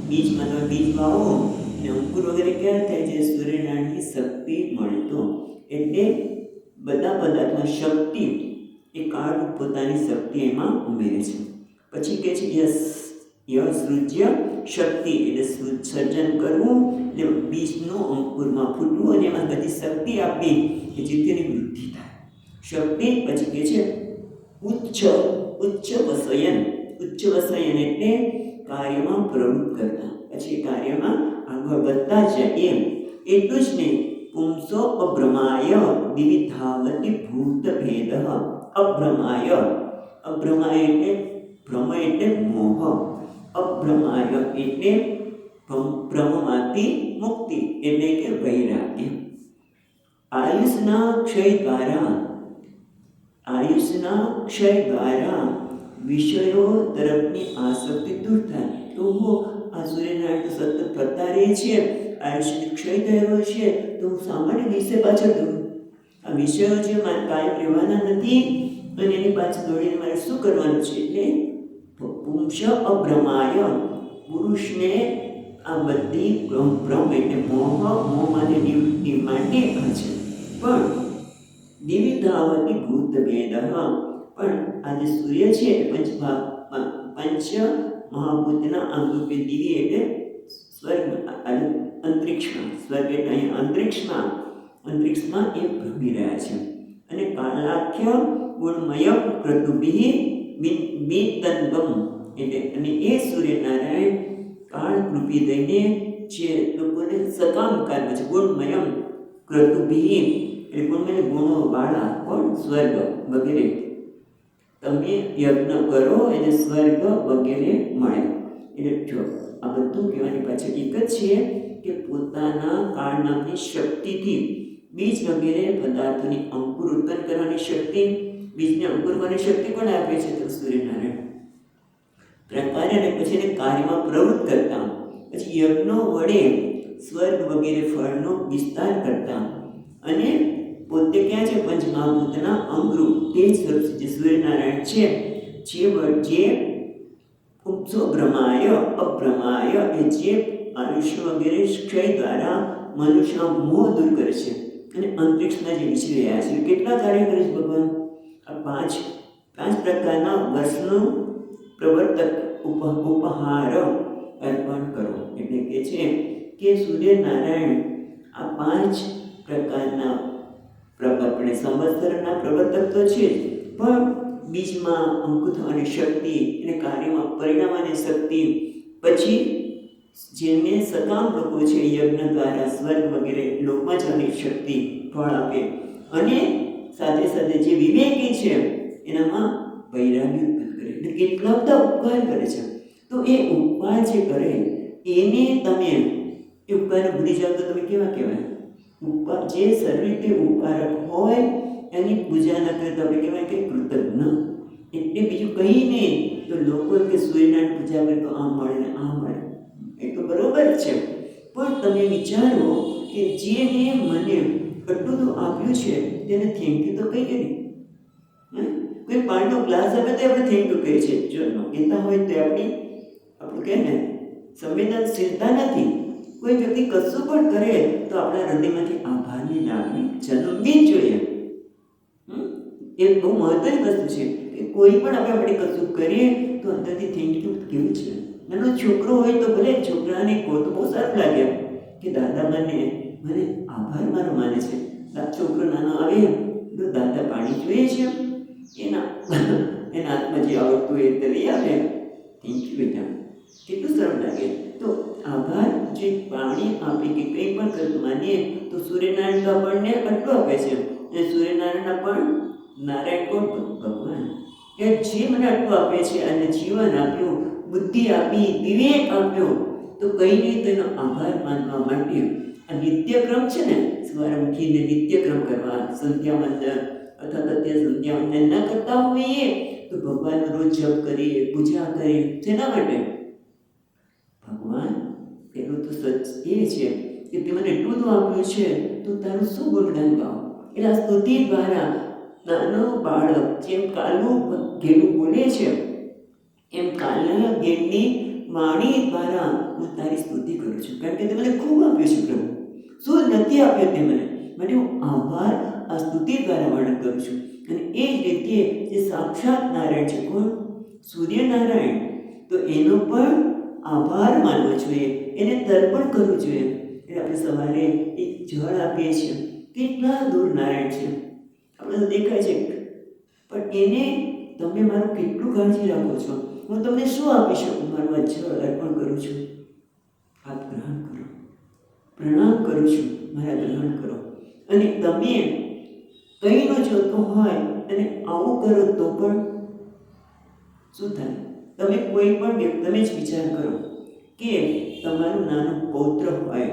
બીજમાં તમે બીજ વાવો અને અંકુર વગેરે ક્યારે થાય છે? સૂર્યનારાયણની શક્તિ મળે તો. એટલે બધા પદાર્થમાં શક્તિ એ કાળ પોતાની શક્તિ એમાં ઉમેરે છે. પછી કહે છે સૃજ્ય શક્તિ એટલે સર્જન કરવું, એટલે બીજનું અંકુરમાં ફૂટવું અને એમાં બધી શક્તિ આપી કે જેથી તેની વૃદ્ધિ થાય. શક્તિ પછી કહે છે ઉચ્ચ વસયન. ઉચ્ચ વસયન એટલે કાર્યમાં પ્રવૃત્ત કરતા, પછી કાર્યમાં આગળ વધતા જાય એમ. એટલું જ નહીં, પુંસો અભ્રમાય વિવિધાવતિ ભૂતભેદ. અભ્રમાય એટલે ભ્રમ એટલે મોહ. અભ્રમાય એટલે ભ્રમમાંથી મુક્તિ એટલે કે વૈરાગ્ય. આયુષના ક્ષય દ્વારા વિષયો તરફની આસક્તિ દૂર થાય. તો આ સૂર્યનારાયણ સતત ફરતા રહે છે, આયુષ્યનો ક્ષય થઈ રહ્યો છે, તો સામાન્ય વિષય પાછળ દોડું. આ વિષયો જે મારે કાયમ રહેવાના નથી અને એની પાછળ દોડીને મારે શું કરવાનું છે? એટલે પુંસ અભ્રમાય, પુરુષને આ બધી ભ્રમ એટલે મોહમાંથી નિવૃત્તિ માટે છે. પણ દિવિધાવતી ભૂતભેદ, પણ આ જે સૂર્ય છે એ પંચ મહાભૂતના અંગરૂપે દિવી એટલે સ્વર્ગ અંતરિક્ષમાં. સ્વર્ગ એટલે અહીં અંતરિક્ષમાં એ ભ્રમી રહ્યા છે. અને કાલાખ્ય ગુણમય ક્રતુભિ વિત્તન્વમ એટલે અને એ સૂર્યનારાયણ કાળરૂપી દઈને જે લોકોને સકામ કાર્ય છે. ગુણમયમ ક્રતુભિ એટલે ગુણમય ગુણો વાળા કોણ? સ્વર્ગ વગેરે. તમે યજ્ઞ કરો એટલે સ્વર્ગ વગેરે મળે. એટલે જો આ બધું કહેવાની પાછળ એક જ છે કે પોતાના કાળ નામની શક્તિથી બીજ વગેરે પદાર્થોની અંકુર ઉત્પન્ન કરવાની શક્તિ, બીજને અંકુર કરવાની શક્તિ પણ આપે છે તો સૂર્યનારાયણ પ્રકારે. અને પછી એને કાર્યમાં પ્રવૃત્ત કરતા, પછી યજ્ઞો વડે સ્વર્ગ વગેરે ફળનો વિસ્તાર કરતા, અને પોતે ક્યાં છે? પંચમહાભૂતના અંગરૂપ તે જ સ્વરૂપ જે સૂર્યનારાયણ છે, જે પુંસો અભ્રમાય એ જે આયુષ્ય વગેરે ક્ષય દ્વારા મનુષ્ય મોહ દૂર કરે છે અને અંતરિક્ષમાં જે વિચરી રહ્યા છે. કેટલા કાર્ય કરે છે ભગવાન? આ પાંચ પ્રકારના વર્ષનું પ્રવર્તક ઉપહાર અર્પણ કરો. એટલે કે છે કે સૂર્યનારાયણ આ 5 પ્રકારના આપણે સંવત્સરના પ્રવર્તક તો છે જ, પણ બીજમાં અંકુર થવાની શક્તિ અને કાર્યમાં પરિણામવાની શક્તિ, પછી જેને સકામ લોકો છે યજ્ઞ દ્વારા સ્વર્ગ વગેરે લોકમાં જવાની શક્તિ ફળ આપે, અને સાથે સાથે જે વિવેકી છે એનામાં વૈરાગ્ય ઉત્પન્ન કરે. એટલે કેટલા બધા ઉપકાર કરે છે. તો એ ઉપકાર જે કરે એને તમે એ ઉપકાર ભૂલી જાઓ તો તમે કેવા કહેવાય? ઉપકાર જે સર્વિતે ઉપકારક હોય એની પૂજા ન કરે તો આપણે કહેવાય કે કૃતજ્ઞ. એટલે બીજું કંઈ નહીં. તો લોકો કે સૂર્યનારાયણ પૂજા કરે તો આમ મળે ને આમ મળે, એ તો બરોબર છે, પણ તમે વિચારો કે જેને મને એટલું તો આપ્યું છે તેને થેન્ક યુ તો કઈ કરી. કોઈ પાણીનો ગ્લાસ આપે તો આપણે થેન્ક યુ કહીએ છીએ. જો ન કહેતા હોય તો આપણું કહે ને સંવેદનશીલતા નથી. કોઈ વ્યક્તિ કશું પણ કરે તો આપણા હૃદયમાંથી આભારની લાગણી જન્મવી જ જોઈએ. એ બહુ મહત્વની વસ્તુ છે કે કે કોઈ પણ આપણે કશું કરીએ તો અંદરથી થેન્ક યુ કેવું છે. નાનો છોકરો હોય તો ભલે છોકરાને કહો તો બહુ સારું લાગે કે દાદા મને આભાર મારો માને છે. છોકરો નાનો આવે તો દાદા પાણી જોઈએ છે, એના હાથમાં જે આવડતું હોય તે લઈ આવે, થેન્ક યુ બેટા, કેટલું સરળ લાગે. તો આભાર જે પાણી આપે કે કંઈ પણ કરતું માનીએ તો સૂર્યનારાયણ તો આપણને આટલું આપે છે, અને સૂર્યનારાયણ પણ નારાયણ કોણ? ભગવાન. કે જે મને આટલું આપે છે અને જીવન આપ્યું, બુદ્ધિ આપી, વિવેક આપ્યો, તો કંઈ નહીં તેનો આભાર માનવા માટે આ નિત્યક્રમ છે ને, સવારે ઉઠીને નિત્યક્રમ કરવા, સંધ્યાવંદન અથવા તો ત્યાં સંધ્યાવંદન ન કરતા હોઈએ તો ભગવાનનો રોજ જપ કરીએ, પૂજા કરીએ. તેના માટે ભગવાન પેલું તો સચ એ છે કે તે મને એટલું બધું આપ્યું છે તો તારું શું ગુણગાન ગાવ. એટલે આ સ્તુતિ દ્વારા નાનો બાળક જેમ કાલું ઘેડું બોલે છે એમ કાલના ઘેડની વાણી દ્વારા હું તારી સ્તુતિ કરું છું, કારણ કે તે મને ખૂબ આપ્યું છે પ્રભુ. શું નથી આપ્યો તે મને હું આભાર આ સ્તુતિ દ્વારા વર્ણન કરું છું. અને એ જ રીતે જે સાક્ષાત નારાયણ છે, કોણ? સૂર્યનારાયણ, તો એનો પણ આભાર માનવો જોઈએ, એને તર્પણ કરવું જોઈએ. એટલે આપણે સવારે એક જળ આપીએ છીએ, કેટલા દૂર નારાયણ છે આપણે તો દેખાય છે, પણ એને તમે મારું કેટલું કાળજી રાખો છો. હું તમને શું આપી શકું? મારું આ જળ અર્પણ કરું છું, આપ ગ્રહણ કરો. પ્રણામ કરું છું, મારા ગ્રહણ કરો. અને તમે કંઈ ન જોતો હોય અને આવું કરો તો પણ શું થાય? તમે કોઈ પણ તમે જ વિચાર કરો કે તમારું નાનું પૌત્ર હોય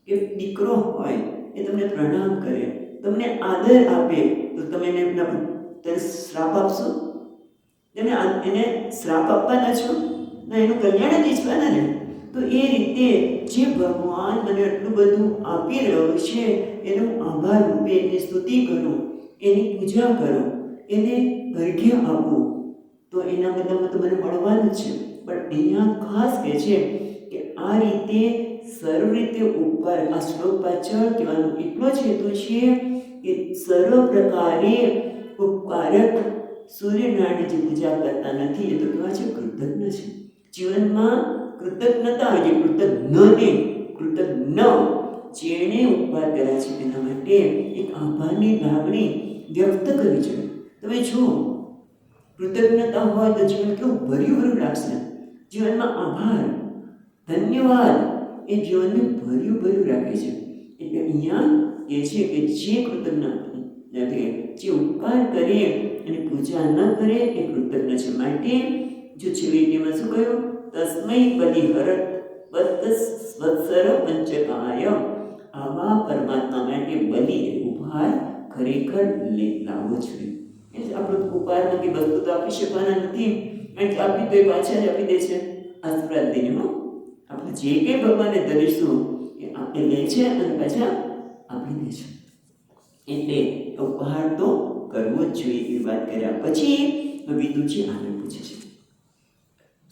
કે દીકરો હોય, એ તમને પ્રણામ કરે, તમને આદર આપે, તો તમે એને શ્રાપ આપશો? તમે એને શ્રાપ આપવાના છો? ના, એનું કલ્યાણ જ ઈચ્છવાના ને. તો એ રીતે જે ભગવાન મને આટલું બધું આપી રહ્યો છે એનો આભાર રૂપે એની સ્તુતિ કરું, એની પૂજા કરું, એને અર્ઘ્ય આપું, તો એના બદલામાં તો મને મળવાનું છે. પણ અહીંયા ખાસ કહે છે કે આ રીતે સર્વ રીતે ઉપર આ શ્લોક પાછળ કહેવાનો એટલો જ હેતુ છે કે સર્વ પ્રકારે ઉપકારક સૂર્યનારાયણની જે પૂજા કરતા નથી એ તો કેવા છે? કૃતજ્ઞ છે. જીવનમાં કૃતજ્ઞતા હોય છે, કૃતજ્ઞને કૃતજ્ઞ જેણે ઉપકાર કર્યા છે તેના માટે એક આભારની લાગણી વ્યક્ત કરવી જોઈએ. તમે જુઓ, કૃતજ્ઞતા હોય તો જીવન કેવું ભર્યું લાગશે. જીવનમાં આભાર, ધન્યવાદ એ જીવનને ભર્યું રાખે છે. એટલે અહીંયા એ છે કે જે કૃતજ્ઞ જે ઉપકાર કરે અને પૂજા ન કરે એ કૃતજ્ઞ છે. માટે જો છેલ્લીમાં શું કહ્યું? તસ્મૈ બલિહરત વત્સર પંચકાય. આવા પરમાત્મા માટે બલિ ઉપહાર ખરેખર લાવવો જોઈએ. એટલે આપણે ઉપહારમાં કે વસ્તુ તો આપી શકવાના નથી, કારણ કે આપી તો એ પાછા જ આપી દે છે આશીર્વાદ દઈને. આપણે જે કંઈ ભગવાનને ધરીશું એ આપણે લે છે અને પાછા આપી દે છે. એટલે ઉપહાર તો કરવો જ જોઈએ. એ વાત કર્યા પછી વિદુરજી આગળ પૂછે છે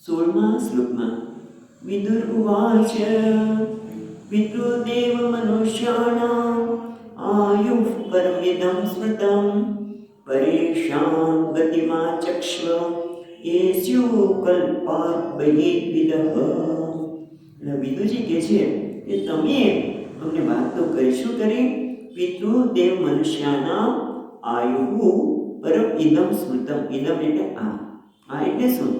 16મા શ્લોકમાં. વિદુર ઉવાચ પિતૃદેવ મનુષ્યાણામ આયુઃ પરમિદં સ્મૃતં પરેષાં ગતિમા ચક્ષ્વ એસ્યુ કલ્પાત બહિર્વિદઃ. વિદુજી કહે છે કે તમે અમને વાત તો કરી, શું કરી? પિતૃદેવ મનુષ્યાના આયુઃ પરમ ઇદમ સ્મૃતમ. ઇદમ એટલે આ એટલે શું?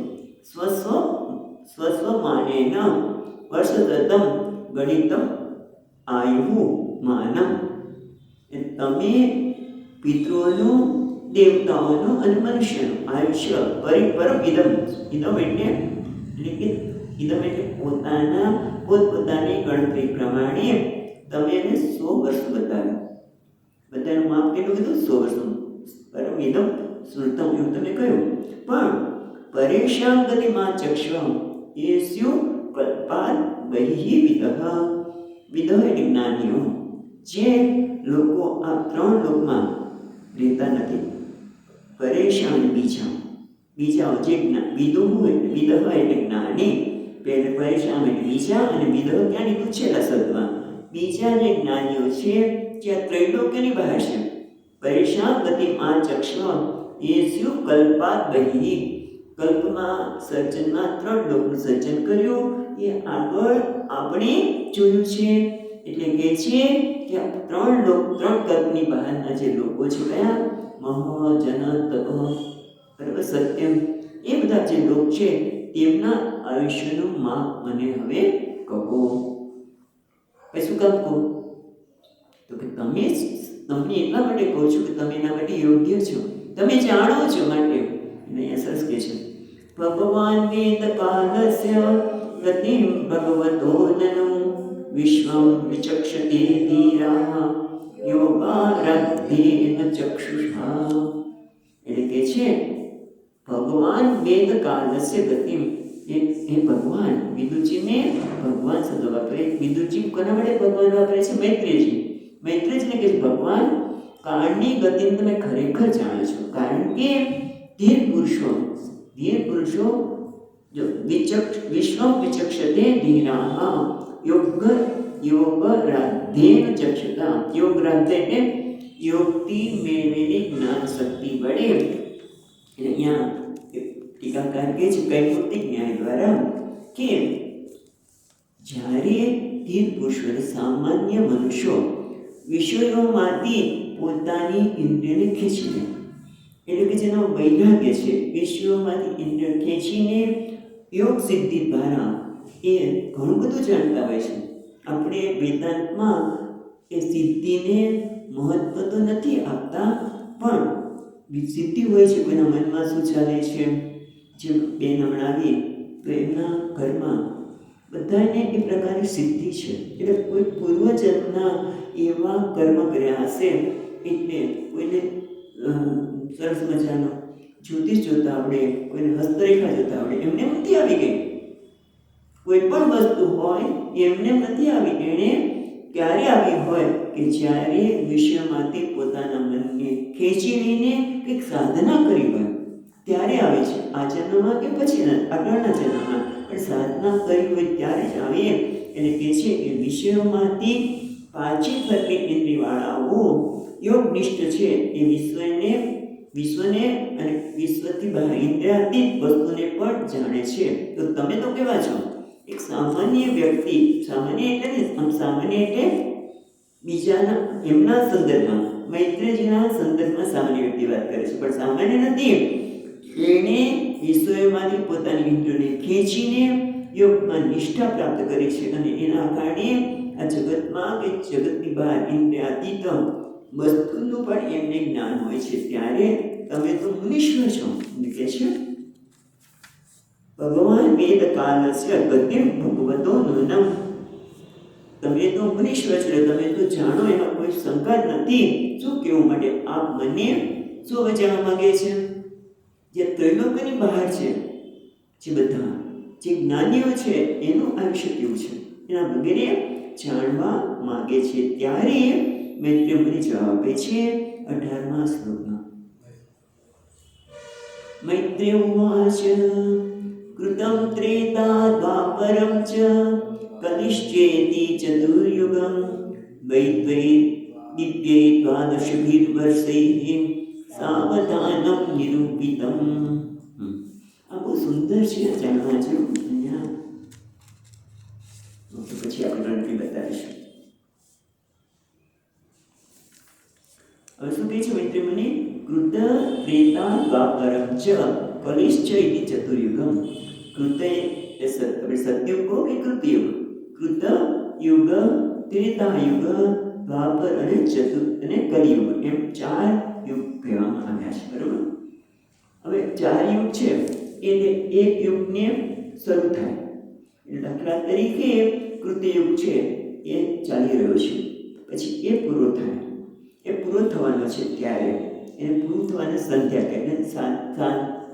સ્વસ્વ માનેન વર્ષદતમ ગણિતમ આયુઃ માનમ. તમે પિતૃઓનું, દેવતાઓનું અને મનુષ્યનું આયુષ્ય પરમ ઇદમ. ઇદમ એટલે કે ઇદમ એટલે પોતપોતાની ગણતરી પ્રમાણે તમે એને 100 વર્ષ બતાવ્યું. બધાનું માપ કેટલું કીધું? 100 વર્ષનું. પરમ ઇદમ સ્મૃતમ એવું તમે કહ્યું. પણ પરેશાન ગતિમાં ચક્ષુ એસ્યુ કલ્પાત બહિર્વિદઃ. વિદઃ એટલે જ્ઞાનીઓ, જે લોકો આ 3 લોકમાં રહેતા નથી. પરેશાન બીજાઓ જે વિદુઃ એટલે જ્ઞાની, પહેલે પરેશાન એટલે બીજા, અને વિદઃ ક્યાં લીધું? છેલ્લા શબ્દમાં. બીજા જે જ્ઞાનીઓ છે જે આ ત્રૈલોક્યની બહાર છે. પરેશાન ગતિમાં ચક્ષુ એસ્યુ કલ્પાત બહિ, કલ્પમાં સર્જનમાં 3 લોકનું સર્જન કર્યું એ આગળ આપણે જોયું છે. એટલે કે છે કે 3 લોક 3 કલ્પની બહારના જે લોકો છે કયા મહ જન તપ બરાબર સત્યમ એ બધા જે લોક છે તેમના આયુષ્યનું માપ મને હવે કહો. પછી શું કામ કહો તો કે તમને એટલા માટે કહું છું કે તમે એના માટે યોગ્ય છો, તમે જાણો છો માટે. અહીંયા સરસ કહે છે ભગવાન વેદ કાલસ્ય ગતિમ ભગવતો નનું વિશ્વમ વિચક્ષતે ધીરા યોગારબ્ધેન ચક્ષુષા. એટલે કે છે ભગવાન વેદ કાલસ્ય ગતિમ, એ ભગવાન વિદુજીને ભગવાન શબ્દ વાપરે. વિદુજી કોના માટે ભગવાન વાપરે છે? મૈત્રેયજીને કે ભગવાન કાળની ગતિને તમે ખરેખર જાણો છો, કારણ કે ધીર પુરુષો જો વિશ્વમ વિચક્ષતે ધીરાહ યોગરાધ્યેન ચક્ષતા. યોગરાધ્ય એટલે યોગથી મેળવેલી જ્ઞાન શક્તિ વડે. અહીંયા ટીકાકાર કહે છે કૈમુતિક ન્યાય દ્વારા કે જ્યારે ધીર પુરુષો સામાન્ય મનુષ્યો વિષયોમાંથી પોતાની ઇન્દ્રિયને ખેંચી લે, એટલે કે જેનો વૈરાગ્ય છે વિષયોમાંથી ઇન્દ્રિય ખેંચીને યોગ સિદ્ધિ દ્વારા એ ઘણું બધું જાણતા હોય છે. આપણે વેદાંતમાં એ સિદ્ધિને મહત્વ તો નથી આપતા, પણ સિદ્ધિ હોય છે કોઈના મનમાં શું ચાલે છે. જેમ બેન હમણાં આવી તો એમના ઘરમાં બધાને એ પ્રકારની સિદ્ધિ છે, એટલે કોઈ પૂર્વજન્મના એવા કર્મ કર્યા હશે એટલે કોઈને સરસ મજાનો જ્યોતિષ જોતા આવડે, કોઈને હસ્તરેખા જોતા આવડે, એમને નથી આવી ગઈ. કોઈ પણ વસ્તુ હોય એમને નથી આવી, એણે ક્યારે આવી હોય કે જ્યારે વિષયમાંથી પોતાના મનને ખેંચી લઈને કંઈક સાધના કરી હોય ત્યારે આવે છે. આ જન્મમાં કે પછી આગળના જન્મમાં પણ સાધના કરી હોય ત્યારે જ આવે. એટલે કે છે કે વિષયોમાંથી પાછી ફરતી ઇન્દ્રિયવાળાઓ યોગનિષ્ઠ છે એ વિશ્વને અને વિશ્વથી બહાર ઇન્દ્રિયાતીત વસ્તુને પણ જાણે છે. તો તમે તો કેવા છો? એક સામાન્ય વ્યક્તિ, સામાન્ય એટલે બીજાના એમના સંદર્ભમાં, મૈત્રેયજીના સંદર્ભમાં સામાન્ય વ્યક્તિ વાત કરે છે, પણ સામાન્ય નથી. એણે વિષયોમાંથી પોતાની ઇન્દ્રિયોને ખેંચીને યોગમાં નિષ્ઠા પ્રાપ્ત કરી છે અને એના કારણે આ જગતમાં કે જગતની બહાર ઇન્દ્રિયાતીત વસ્તુનું પણ એમને જ્ઞાન હોય છે. ત્યારે તમે તો મુનીશ્વર છો કે છે ભગવાન વેદ કાલસ્ય ગતિમ ભગવતો નૂનમ. તમે તો મુનીશ્વર છો, તમે તો જાણો, એમાં કોઈ શંકા નથી. શું કહેવું માટે આપ મને શું જાણવા માંગે છે? જે ત્રૈલોક્યની બહાર છે, જે બધા જે જ્ઞાનીઓ છે એનું આયુષ્ય કેવું છે એના વગેરે જાણવા માંગે છે. ત્યારે મૈત્રેય મુનિ જવાબ આપે છે 18મા શ્લોકમાં. મૈત્રેય ઉવાચ કૃતમ ત્રેતા દ્વાપરમ ચ કલિશ્ચેતિ ચતુર્યુગમ વૈદ્વૈ દિવ્યૈ દ્વાદશભિર્વર્ષૈઃ સાવધાનમ નિરૂપિતમ. આ બહુ સુંદર છે, જાણવા જેવું. અહીંયા પછી આપણે ગણતરી બતાવીશું. હવે શું કહે છે મૈત્રેય મુનિ? કૃત ત્રેતા દ્વાપરમ ચ કલિશ્ચ ઇતિ ચતુર્યુગમ. કૃત એ સત્યુગ કહો કે કૃતયુગ? કૃત યુગ, ત્રેતા યુગ, દ્વાપર અને કલિયુગ, એમ 4 યુગ કહેવામાં આવ્યા છે. બરોબર? હવે 4 યુગ છે એટલે એક યુગને શરૂ થાય. દાખલા તરીકે કૃતયુગ છે એ ચાલી રહ્યો છે, પછી એ પૂરો થાય, એ પૂરો થવાનો છે ત્યારે એને પૂરું થવાને સંધ્યા કહે,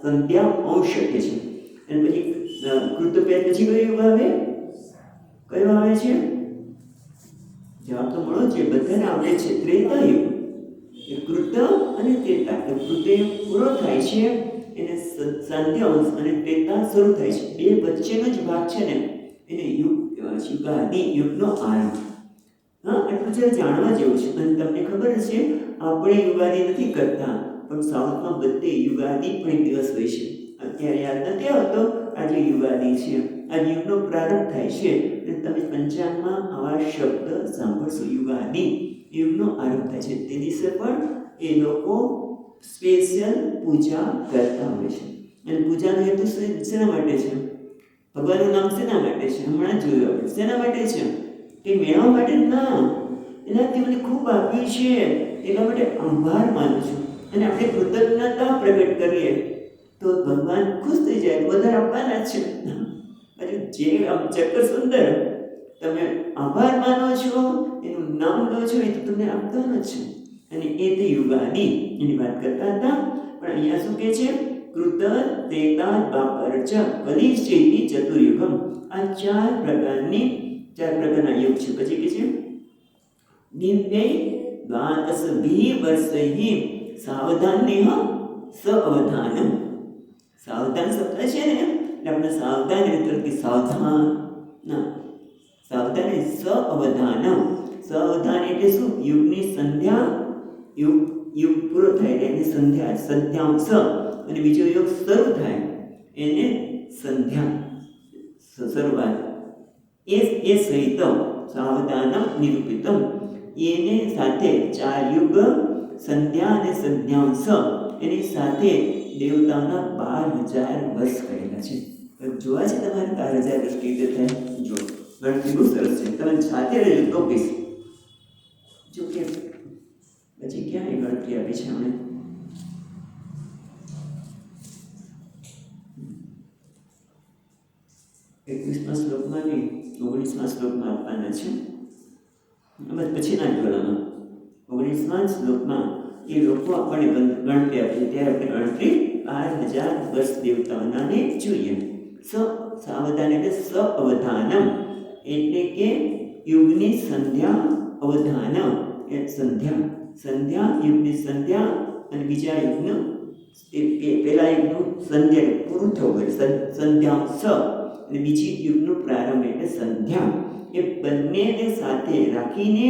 સંધ્યા અંશ કહે છે. અને પછી કૃતપેદ પછી કયો યુગ આવે? કયો આવે છે? જવાબ તો મળો છે, બધાને આવડે છે. ત્રેતા યુગ. એ કૃત અને ત્રેતા. કૃતયુગ પૂરો થાય છે, એને સંધ્યા અંશ, અને ત્રેતા શરૂ થાય છે. બે વચ્ચેનો જ ભાગ છે ને એને યુગ કહેવાય છે, યુગાદિ, યુગનો આરંભ. હા, એટલું જરા જાણવા જેવું છે. અને તમને ખબર હશે આપણે યુગાદિ નથી કરતા, પણ સાઉથમાં બધે યુગાદી પણ એક દિવસ હોય છે. અત્યારે યાદ નથી આવતો, આજે યુગાદી છે, આ યુગનો પ્રારંભ થાય છે. અને તમે પંચાંગમાં આવા શબ્દ સાંભળશો, યુગાદી, યુગનો આરંભ થાય છે. તે દિવસે પણ એ લોકો સ્પેશિયલ પૂજા કરતા હોય છે. અને પૂજાનો હેતુ શેના માટે છે? ભગવાનનું નામ શેના માટે છે? હમણાં જોયું આપણે. શેના માટે છે? કે મેળવવા માટે ના, એનાથી મને ખૂબ આપ્યું છે એટલા માટે આભાર માનું છું. અને આપણે કૃતજ્ઞતા પ્રગટ કરીએ તો ભગવાન ખુશ થઈ જાય, વધારે આપવાના જ છે. અરે જે આમ ચક્કર સુંદર, તમે આભાર માનો છો, એનું નામ લો છો, એ તો તમને આપવાનો જ છે. અને એ તે યુગાદી એની વાત કરતા હતા. પણ અહીંયા શું કહે છે? કૃત, ત્રેતા, દ્વાપર ચ કલિ ચૈતી ચતુર્યુગમ. આ ચાર પ્રકારના યુગ છે. પછી કે છે દિવ્ય દ્વાદશભિ વર્ષૈ સાવધાનેહ સ અવધાનમ. સાવધાન શબ્દ છે ને, એટલે આપણે સાવધાન એટલે સાવધાન ના, સાવધાન સ અવધાનમ. સાવધાન એટલે શું? યુગની સંધ્યા, યુગ પૂરો થાય એટલે એની સંધ્યા સ, અને બીજો યુગ શરૂ થાય એને સંધ્યા શરૂઆત, એ સહિત સાવધાનમ નિરૂપિતમ. એને સાથે ચાર યુગ, સંધ્યા અને સંધ્યાંશ, એની સાથે દેવતાઓના 12,000 વર્ષ કરેલા છે. જોવા છે તમારે 12,000 વર્ષ કેવી રીતે થાય? જો ગણતરી બહુ સરસ છે, તમે સાથે રહેજો તો કહીશ. જો કે પછી ક્યાં એ ગણતરી આપી છે આપણે? એકવીસમા શ્લોકમાં નહીં, 19મા શ્લોકમાં આપવાના છે. પછીના જોડામાં 19મા શ્લોકમાં એ લોકો આપણને ગણતરી આપે છે, ત્યારે આપણે ગણતરી 12,000 વર્ષ દેવતાઓનાને જોઈએ. સાવધાન એટલે સ અવધાનમ, એટલે કે યુગની સંધ્યા, અવધાન એ સંધ્યા યુગની સંધ્યા, અને બીજા યુગનું પહેલા યુગનું સંધ્યા પૂરું થવું હોય સંધ્યાંશ, અને બીજી યુગનું પ્રારંભ એટલે સંધ્યા. એ બંનેને સાથે રાખીને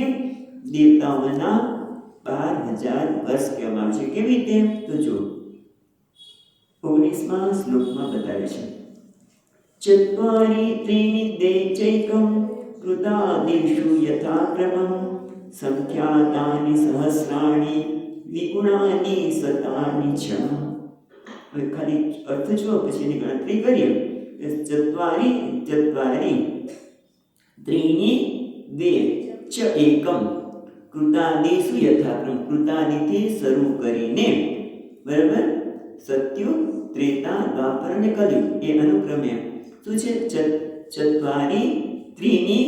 દેવતાઓના 12,000 વર્ષ કહેવામાં આવે છે. કેવી રીતે? તો જો 19મા શ્લોકમાં બતાવે છે, ચત્વારી ત્રીણિ દૈચૈકમ કૃતાદિષુ યથાક્રમં સંખ્યાતાની સહસ્રાણી વિગુણાની શતાની ચ. હવે ખાલી અર્થ જુઓ, પછી એની ગણતરી કરીએ. ચત્વારી ત્રીણિ દે ચ એકમ કૃતાદિષુ યથાક્રમ. કૃતાદિથી શરૂ કરીને, બરાબર, સત્યુગ, ત્રેતા, દ્વાપર અને કલિયુગ એ અનુક્રમે શું છે? ચત્વારી ત્રીણિ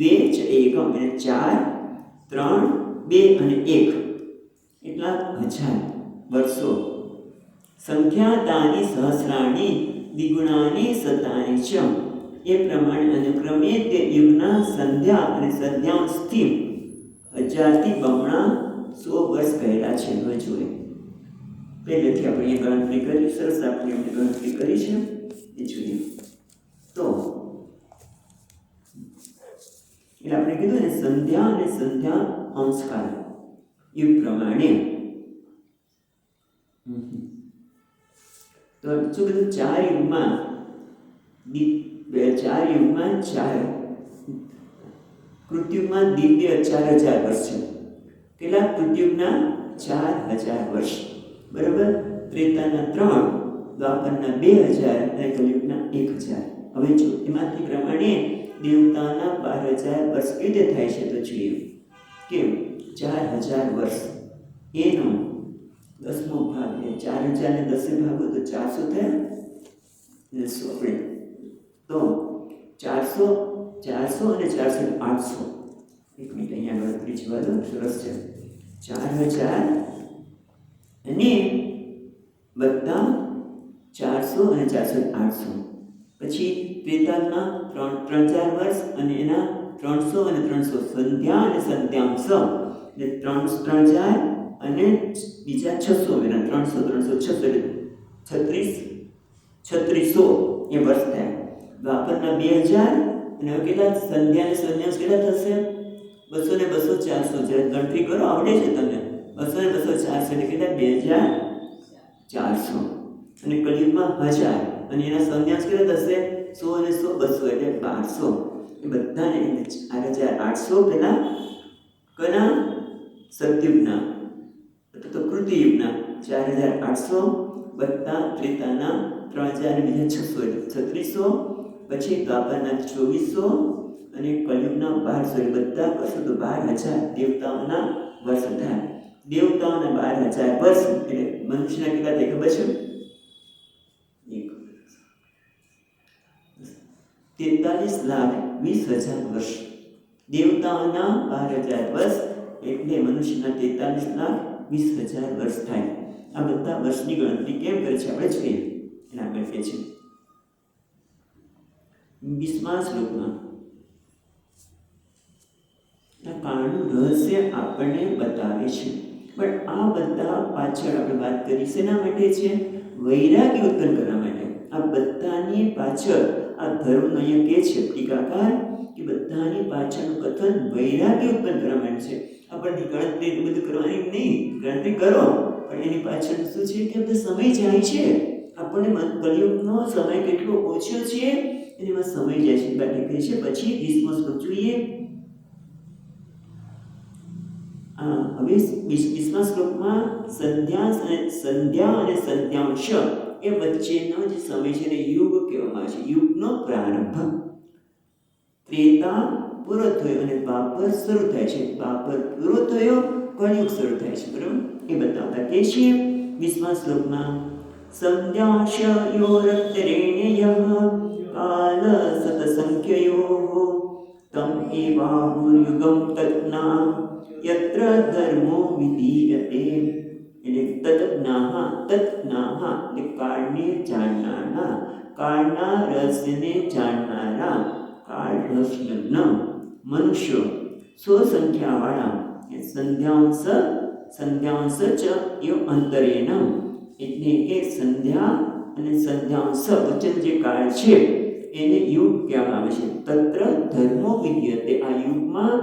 દે ચ એકમ, એટલે 4, 3, 2 અને 1 એટલા 1000 વર્ષો. સંખ્યાતાની સહસ્રાણી દ્વિગુણાની શતાની ચ. એ પ્રમાણે અનુક્રમે તે યુગના સંધ્યા અને સંધ્યાંશથી 1000થી બમણા 100 વર્ષ કહેલા છે. હવે જોઈએ પહેલેથી આપણે ગણતરી કરી, સરસ આપણે ગણતરી કરી છે, એ જોઈએ. તો એટલે આપણે કીધું ને, સંધ્યા અને સંધ્યા અંશકાળ યુગ પ્રમાણે. તો શું કીધું? ચાર યુગમાં 4 કૃતયુગમાં દિવ્ય 4,000 વર્ષ છે. કેટલા? કૃતયુગના 4,000 વર્ષ, બરાબર. ત્રેતાના 3, દ્વાપરના 2,000 અને કલિયુગના 1,000. હવે જો એમાંથી પ્રમાણે દેવતાના 12,000 વર્ષ કેવી રીતે થાય છે? તો જોઈએ કે 4,000 વર્ષ એનો 10મો ભાગ, 4,000 ને 10 ભાગો તો 400 થયા. આપણે તો 400 અને 400 800. એક મિનિટ અહીંયા ગણતરી જોવા દો, સરસ છે. 4,000 અને બધા 400 અને 400 800. પછી ત્રેતાના 3,000 વર્ષ અને એના 300 અને 300 સંધ્યા અને સંધ્યાંશ, એટલે 3,000 અને બીજા 600 એના 300 3600 એ વર્ષ થાય. દ્વાપરના 2,000 અને હવે કેટલા? સંધ્યા અને સંધ્યાંશ કેટલા થશે? 200 ને 200 400. જ્યારે ગણતરી કરો આવડે છે તમને. 200 ને 200 400 એટલે કેટલા? 400 અને કલિયુગમાં 1000 અને એના સંન્યાસ કેટલા થશે 100 અને 100 200 એટલે 1200 એ બધાને 4800 પેલા કના સતયુગના તો કૃતિયુગના 4800 વત્તા ત્રેતાના 3000 અને બીજા 600 એટલે 3600 પછી દ્વાપરના 2400 અને કલિયુગના 1200 એટલે બધા કરશો તો 12000 દેવતાઓના વર્ષ થાય. દેવતાઓના 12000 વર્ષ એટલે મનુષ્યના કેટલા થાય ખબર છે 43,20,000 વર્ષ. દેવતાઓના 12000 વર્ષ એટલે મનુષ્યના 43,20,000 વર્ષ થાય. આ બધા વર્ષની ગણતરી કેમ કરે છે આપણે જોઈએ. એના આગળ કહે છે 20મા શ્લોકમાં કાળનું રહસ્ય આપણને બતાવે છે. પણ આ બધા પાછળ આપણે વાત કરી શેના માટે છે વૈરાગ્ય ઉત્પન્ન કરવા માટે. આ બધાની પાછળ આ ધર્મનો અહીંયા કહે છે ટીકાકાર કે બધાની પાછળનું કથન વૈરાગ્ય ઉત્પન્ન કરવા માટે છે. આપણને ગણતરી એટલું બધું કરવાની નહીં, ગણતરી કરો પણ એની પાછળ શું છે કે આપણે સમય જાય છે. આપણને કલિયુગનો સમય કેટલો ઓછો છે એમાં સમય જાય છે બાકી કહે છે. પછી 20મો શ્લોક જોઈએ. હવે 20મા શ્લોકમાં સંધ્યા અને સંધ્યાંશ એ વચ્ચેનો જે સમય છે એને યુગ કહેવામાં આવે છે. યુગનો પ્રારંભ ત્રેતા પૂરો થયો અને દ્વાપર શરૂ થાય છે. દ્વાપર પૂરો થયો કળિયુગ શરૂ થાય છે. બરાબર એ બતાવતા કહે છે 20મા શ્લોકમાં સંધ્યાશયોરત્રેણ્યઃ કાલ સતસંખ્યયો તમ એવાહુર્યુગમ તજ્ઞા યત્ર ધર્મો વિધીયતે. એટલે તજ્ઞાઃ એટલે કાળને જાણનારા, કાળના રહસ્યને જાણનારા, કાળ રહસ્યજ્ઞ મનુષ્યો 100 સંખ્યાવાળા. સંધ્યાંશ ચ એવ અંતરેણ એટલે કે સંધ્યા અને સંધ્યાંશ વચ્ચેનો જે કાળ છે એને યુગ કહેવામાં આવે છે. તત્ર ધર્મો વિદ્યતે આ યુગમાં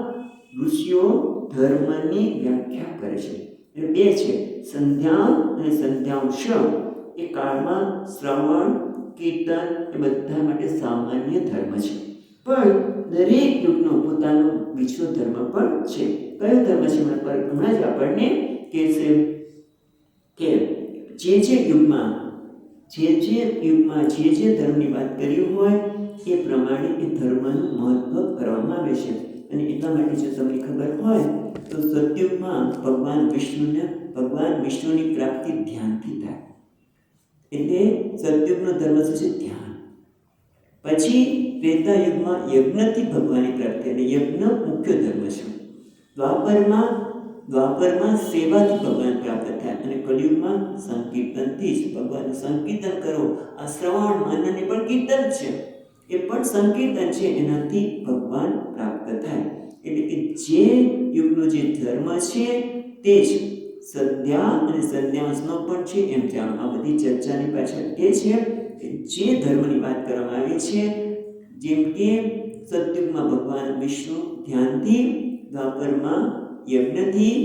ઋષિઓ ધર્મની વ્યાખ્યા કરે છે. એટલે બે છે સંધ્યા અને સંધ્યાંશ. એ કાળમાં શ્રવણ કીર્તન એ બધા માટે સામાન્ય ધર્મ છે. પણ દરેક યુગનો પોતાનો બીજો ધર્મ પણ છે. કયો ધર્મ છે હમણાં જ આપણને કહેશે કે જે યુગમાં જે ધર્મની વાત કરી હોય એ પ્રમાણે એ ધર્મનું મહત્વ કરવામાં આવે છે. અને એટલા માટે જો તમને ખબર હોય તો સતયુગમાં ભગવાન વિષ્ણુની પ્રાપ્તિ ધ્યાનથી થાય. એટલે સતયુગનો ધર્મ શું છે ધ્યાન. પછી ત્રેતા યુગમાં યજ્ઞથી ભગવાનની પ્રાપ્તિ અને યજ્ઞ મુખ્ય ધર્મ છે. દ્વાપરમાં સેવાથી ભગવાન પ્રાપ્ત થાય અને કલિયુગમાં સંકીર્તનથી જ ભગવાનનું સંકીર્તન કરો. આ શ્રવણ મનન એ પણ કીર્તન છે, એ પણ સંકીર્તન છે, એનાથી ભગવાન પ્રાપ્ત થાય. એટલે કે જે યુગનો જે ધર્મ છે તે જ સંધ્યા અને સંધ્યાંશનો પણ છે એમ જાણો. આ બધી ચર્ચાની પાછળ એ છે કે જે ધર્મની વાત કરવામાં આવી છે જેમ કે સતયુગમાં ભગવાન વિષ્ણુ ધ્યાનથી, દ્વાપરમાં યજ્ઞથી,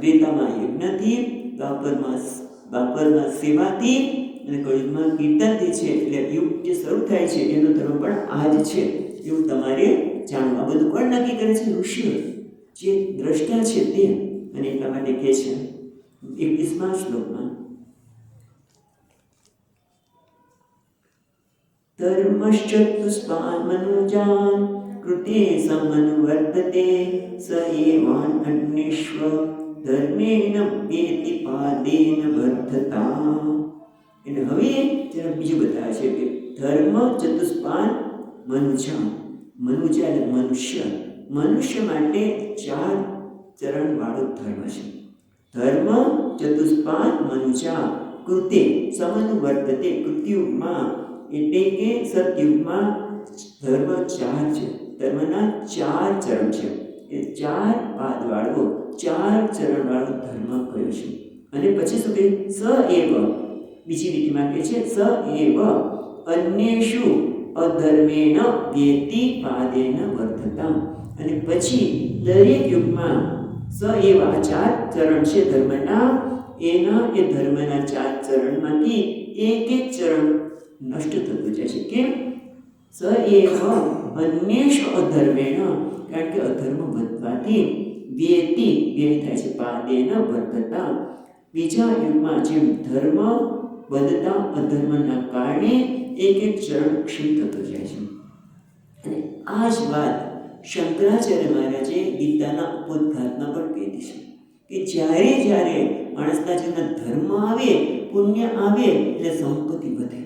ત્રેતામાં યજ્ઞથી, દ્વાપરમાં સેવાથી અને કળિયુગમાં કીર્તનથી છે. એટલે યુગ જે શરૂ થાય છે એનો ધર્મ પણ આ જ છે એવું તમારે જાણવું. આ બધું કોણ નક્કી કરે છે? ઋષિઓ, જે દ્રષ્ટા છે તે. અને એટલા માટે કહે છે 21મા શ્લોકમાં ધર્મશ્ચતુષ્પાન મનુજાન કૃતે સમનુવર્તતે સ એવાન અગ્નિશ્વ ધર્મેણ વેતિ પાદેન વર્ધતા. એટલે હવે તેના બીજું બતાવે છે કે ધર્મ ચતુષ્પાન મનુજા એટલે મનુષ્ય માટે 4 ચરણવાળો ધર્મ છે. ધર્મ ચતુષ્પાન મનુજા કૃતે સમનુવર્તતે. કૃતયુગમાં એટલે કે સતયુગમાં ધર્મ 4 છે. ધર્મના 4 ચરણ છે. એ 4 પાદવાળો 4 ચરણવાળો ધર્મ કયો છે. અને પછી શું કહે? સ એવ બીજી લીટીમાં કહે છે સ એવ અન્યેષુ અધર્મેણ વ્યતિ પાદેન વર્ધતા. અને પછી દરેક યુગમાં સ એવ આ 4 ચરણ છે ધર્મના, એના એ ધર્મના 4 ચરણમાંથી એક એક ચરણ નષ્ટ થતું જાય છે. કેમ? સ એવ અન્યેષ અધર્મેણ, કારણ કે અધર્મ વધવાથી વ્યતિ વ્યય થાય છે, પાદેન વર્ધતા. બીજા યુગમાં જેમ ધર્મ વધતા અધર્મના કારણે એક એક ચરણ ક્ષીણ થતો જાય છે. અને આ જ વાત શંકરાચાર્ય મહારાજે ગીતાના ઉદ્ઘાટમાં પણ કીધી છે કે જ્યારે જ્યારે માણસના જીવનમાં ધર્મ આવે, પુણ્ય આવે એટલે સંપત્તિ વધે.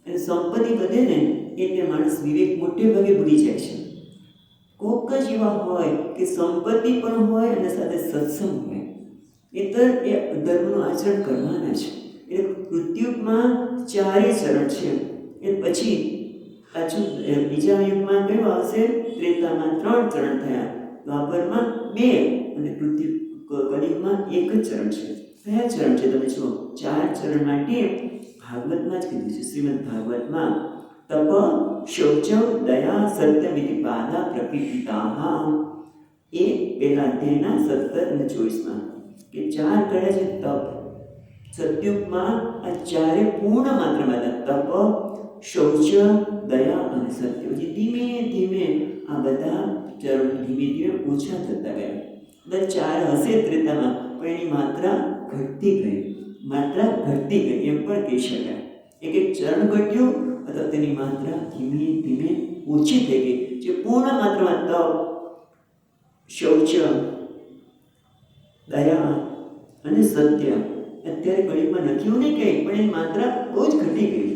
અને સંપત્તિ વધે ને એટલે માણસ વિવેક મોટે ભાગે ભૂલી જાય છે. કોક જ એવા હોય કે સંપત્તિ પણ હોય અને સાથે સત્સંગ હોય, નહીંતર એ ધર્મનું આચરણ કરવાના છે. એટલે કૃતયુગમાં 4 ચરણ છે. એ પછી પાછું બીજા યુગમાં કયું આવશે? ત્રેતામાં 3 ચરણ થયા, દ્વાપરમાં 2 અને કલિયુગમાં 1 જ ચરણ છે. કયા ચરણ છે તમે જુઓ? 4 ચરણ માટે ભાગવતમાં જ કીધું છે. શ્રીમદ ભાગવતમાં તપ શૌચમ દયા સત્યમિતિ પાદા પ્રકીર્તિતાઃ, એ પહેલા અધ્યાયના 17 અને 24માં કે 4 કયા છે? તપ. સતયુગમાં આ 4 પૂર્ણ માત્રામાં તપ, શૌચ, દયા અને સત્ય. પછી ધીમે ધીમે આ બધા ચરણ ધીમે ધીમે ઓછા થતા ગયા. બધા 4 હશે ત્રેતામાં, પણ એની માત્રા ઘટતી ગઈ. માત્રા ઘટતી ગઈ એમ પણ કહી શકાય. એક એક ચરણ ઘટ્યું અથવા તેની માત્રા ધીમે ધીમે ઓછી થઈ ગઈ. જે પૂર્ણ માત્રામાં તપ, શૌચ, દયા અને સત્ય અત્યારે કળિયુગમાં નથી એવું નહીં કહે, પણ એની માત્રા બહુ જ ઘટી ગઈ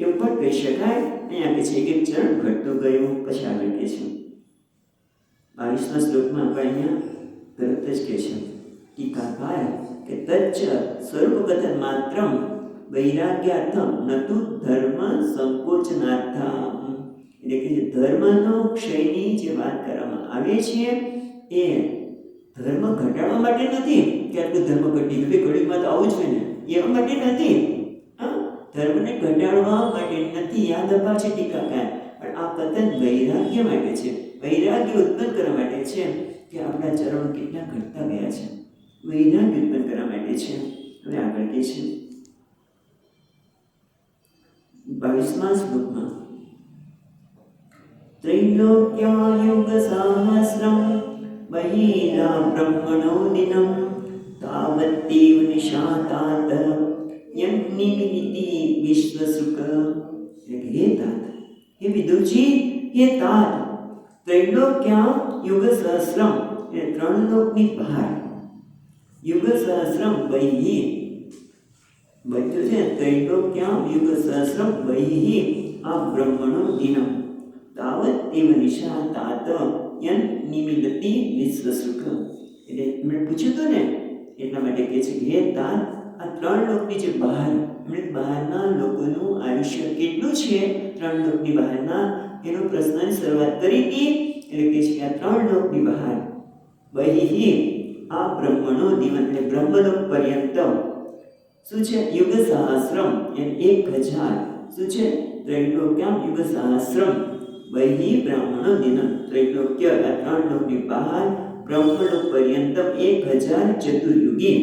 એમ પણ કહી શકાય. અહીંયા કહે છે એક ચરણ ઘટતું ગયું. પછી આગળ કહે છે 22મા શ્લોકમાં આપણે અહીંયા તરત જ કહે છે ટીકાકાર કે તચ્ચ સ્વરૂપગત માત્રમ વૈરાગ્યાર્થમ નતુ ધર્મ સંકોચનાર્થમ. એટલે કે ધર્મનો ક્ષયની જે વાત કરવામાં આવે છે એ ધર્મ ઘટાડવા માટે નથી કે આટલું ધર્મ ઘટી ગયું, ઘડીમાં તો આવું જ હોય ને, એવા માટે નથી. ધર્મને ઘટાડવા માટે નથી, યાદ અપાશે ટીકાકાર. પણ આ પતન વૈરાગ્ય માટે છે. વૈરાગ્ય ઉત્પન્ન કરવા માટે છે કે આપણા ચરણો કેટલા ઘટતા ગયા છે. વૈરાગ્ય ઉત્પન્ન કરવા માટે છે. હવે આગળ કહે છે 22મા શ્લોકમાં ત્રૈલોક્યાયુગ સહસ્રમ બહિરા બ્રહ્મણો દિનમ તાવત્તેવ નિશાતાત યજ્ઞિમિતિ વિશ્વસુખ. એટલે હે તાત, હે વિદુરજી, હે તાત, ત્રૈલોક્યા યુગ સહસ્રમ એટલે 3 લોકની બહાર, યુગ સહસ્રમ બહિ બધું છે. ત્રૈલોક્યા યુગ સહસ્રમ બહિ આ બ્રહ્મણો દિનમ તાવત એવ નિશાતાત યજ્ઞિમિતિ વિશ્વસુખ. એટલે મેં પૂછ્યું હતું ને એટલા માટે કહે છે કે હે તાત, આ 3 લોકની જે બહાર, એમણે બહારના લોકોનું આયુષ્ય કેટલું છે, 3 લોકની બહારના, એનો પ્રશ્નની શરૂઆત કરી હતી. એટલે કે છે કે આ 3 લોકની બહાર બહિ આ બ્રહ્મણો દિવન એટલે બ્રહ્મલોક પર્યંત શું છે? યુગ સહસ્રમ એટલે 1000 શું છે? ત્રૈલોક્યમ યુગ સહસ્રમ બહિ બ્રાહ્મણો દિનમ. ત્રૈલોક્ય આ 3 લોકની બહાર બ્રહ્મલોક પર્યંત 1000 ચતુર્યુગી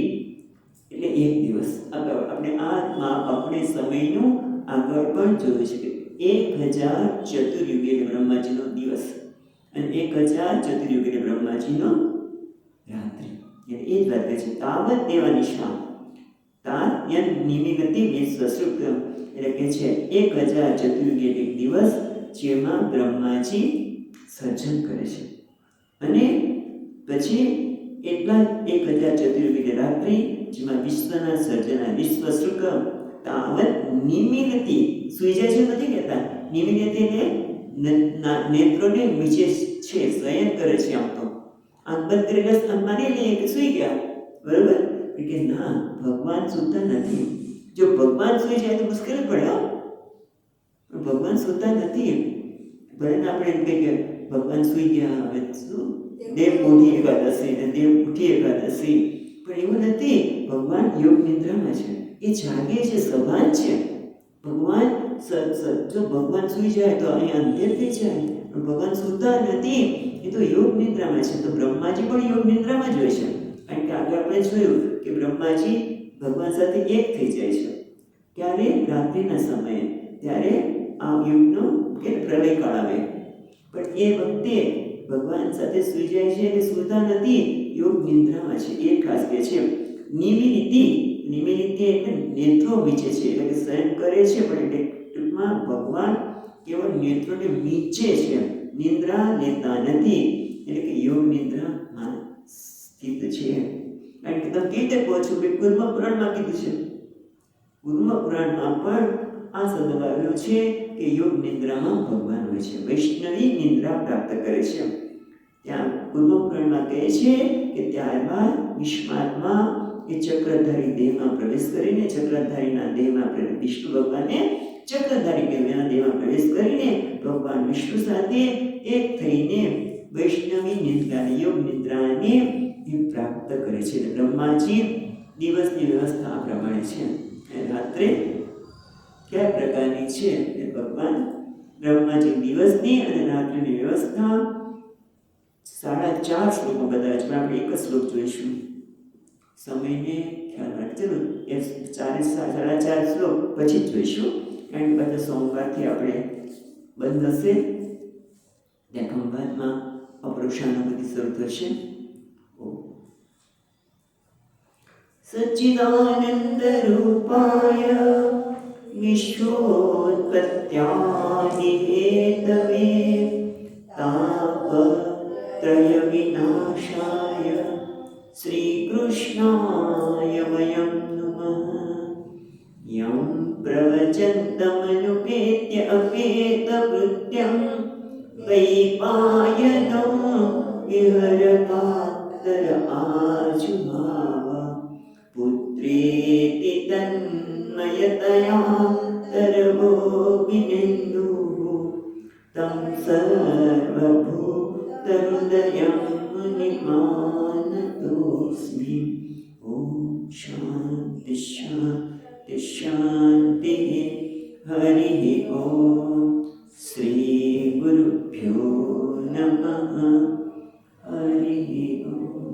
એટલે 1 દિવસ. આપણે સમયનું આગળ પણ જોયું છે કે 1000 ચતુર્યુગી એટલે બ્રહ્માજીનો દિવસ અને 1000 ચતુર્યુગી એટલે બ્રહ્માજીનો રાત્રિ. એટલે એ જ વાત છે. તાવત દેવા નિશા તાત યન નિમિગતિ વિશ્વસુખ. એટલે કે છે 1000 ચતુર્યુગી એટલે 1 દિવસ જેમાં બ્રહ્માજી સર્જન કરે છે. અને પછી એટલા 1000 ચતુર્યુગી રાત્રિ જેમાં વિશ્વના સર્જના વિશ્વ સુખ તાવત નિમિગતિ સુઈ જાય છે નથી કહેતા. નિમિગતિ એટલે નેત્રોને નીચે છે, શયન કરે છે. આમ તો આંખ બંધ કરેલા માની લઈએ કે સુઈ ગયા, બરોબર? કે ના, ભગવાન સૂતા નથી. જો ભગવાન સુઈ જાય તો મુશ્કેલ પડે. ભગવાન સૂતા નથી. ભલે આપણે એમ કહીએ કે ભગવાન સુઈ ગયા, હવે શું દેવ ઉઠી એકાદશી ને દેવ ઉઠી એકાદશી, પણ એવું નથી. ભગવાન યોગ નિદ્રામાં છે, એ જાગે છે, સભાન છે. ભગવાન જો ભગવાન સુઈ જાય તો અહીં અંધેર થઈ જાય, પણ ભગવાન સૂતા નથી, એ તો યોગ નિદ્રામાં છે. તો બ્રહ્માજી પણ યોગ નિદ્રામાં જ હોય છે. કારણ કે આગળ આપણે જોયું કે બ્રહ્માજી ભગવાન સાથે એક થઈ જાય છે. ક્યારે? રાત્રિના સમયે. ત્યારે આ યુગનો કે પ્રલય કાળ આવે. પણ એ વખતે ભગવાન સાથે સૂઈ જાય છે એટલે સૂતા નથી, યોગ નિંદ્રામાં છે. એ ખાસ કહે છે નિમિલિતિ એટલે નેત્રો મીચે છે, એટલે કે શયન કરે છે પણ એટલે ટૂંકમાં ભગવાન કેવળ નેત્રોને મીચે છે, નિંદ્રા લેતા નથી. એટલે કે યોગ નિંદ્રામાં સ્થિત છે. કારણ કે તમે કેવી રીતે કહો છો કે કુર્મ પુરાણમાં કીધું છે, કુર્મ પુરાણમાં પણ આ શબ્દ આવ્યો છે કે યોગ નિંદ્રામાં ભગવાન હોય છે, વૈષ્ણવી નિંદ્રા પ્રાપ્ત કરે છે. ત્યાં કુર્મ પુરાણમાં કહે છે કે ત્યારબાદ વિશ્વાત્મા એ ચક્રધારી દેહમાં પ્રવેશ કરીને, ચક્રધારીના દેહમાં વિષ્ણુ ભગવાને ચક્રધારી દેહમાં પ્રવેશ કરીને ભગવાન વિષ્ણુ સાથે એક થઈને વૈષ્ણવી નિંદ્રા, યોગ નિંદ્રાને પ્રાપ્ત કરે છે. બ્રહ્માજી દિવસની વ્યવસ્થા આ પ્રમાણે છે. રાત્રે કયા પ્રકારની છે એ ભગવાન બ્રહ્માજી દિવસની અને રાત્રિની વ્યવસ્થા 4.5 શ્લોકો બધા છે, પણ આપણે એક જ શ્લોક જોઈશું. સમયને ખ્યાલ રાખજો. એ 4.5 શ્લોક પછી જ જોઈશું, કારણ કે બધા સોમવારથી આપણે બંધ હશે. ત્યાં ખંભાતમાં અપરોક્ષાનુભૂતિ શરૂ થશે. સચ્ચિદાનંદ રૂપાય વિશ્વોત્પત્યાદિ હેતવે તાપત્રય વિનાશાય શ્રી કૃષ્ણાય વયં નમઃ. યં પ્રવચन्तમનુપેત્ય અપેતકૃત્યં વૈપાયનો વિહરકાતર આજુહાવ. પુત્રેતિ તન્મયતયા તરવો વિનેन्दુઃ तं સર્વભૂતહૃદયં મુનિમાનતોऽસ્મि. ઓમ શાંતિ શાંતિ શાંતિ. હરિ ઓમ. શ્રી ગુરુભ્યો નમઃ. હરિ ઓમ.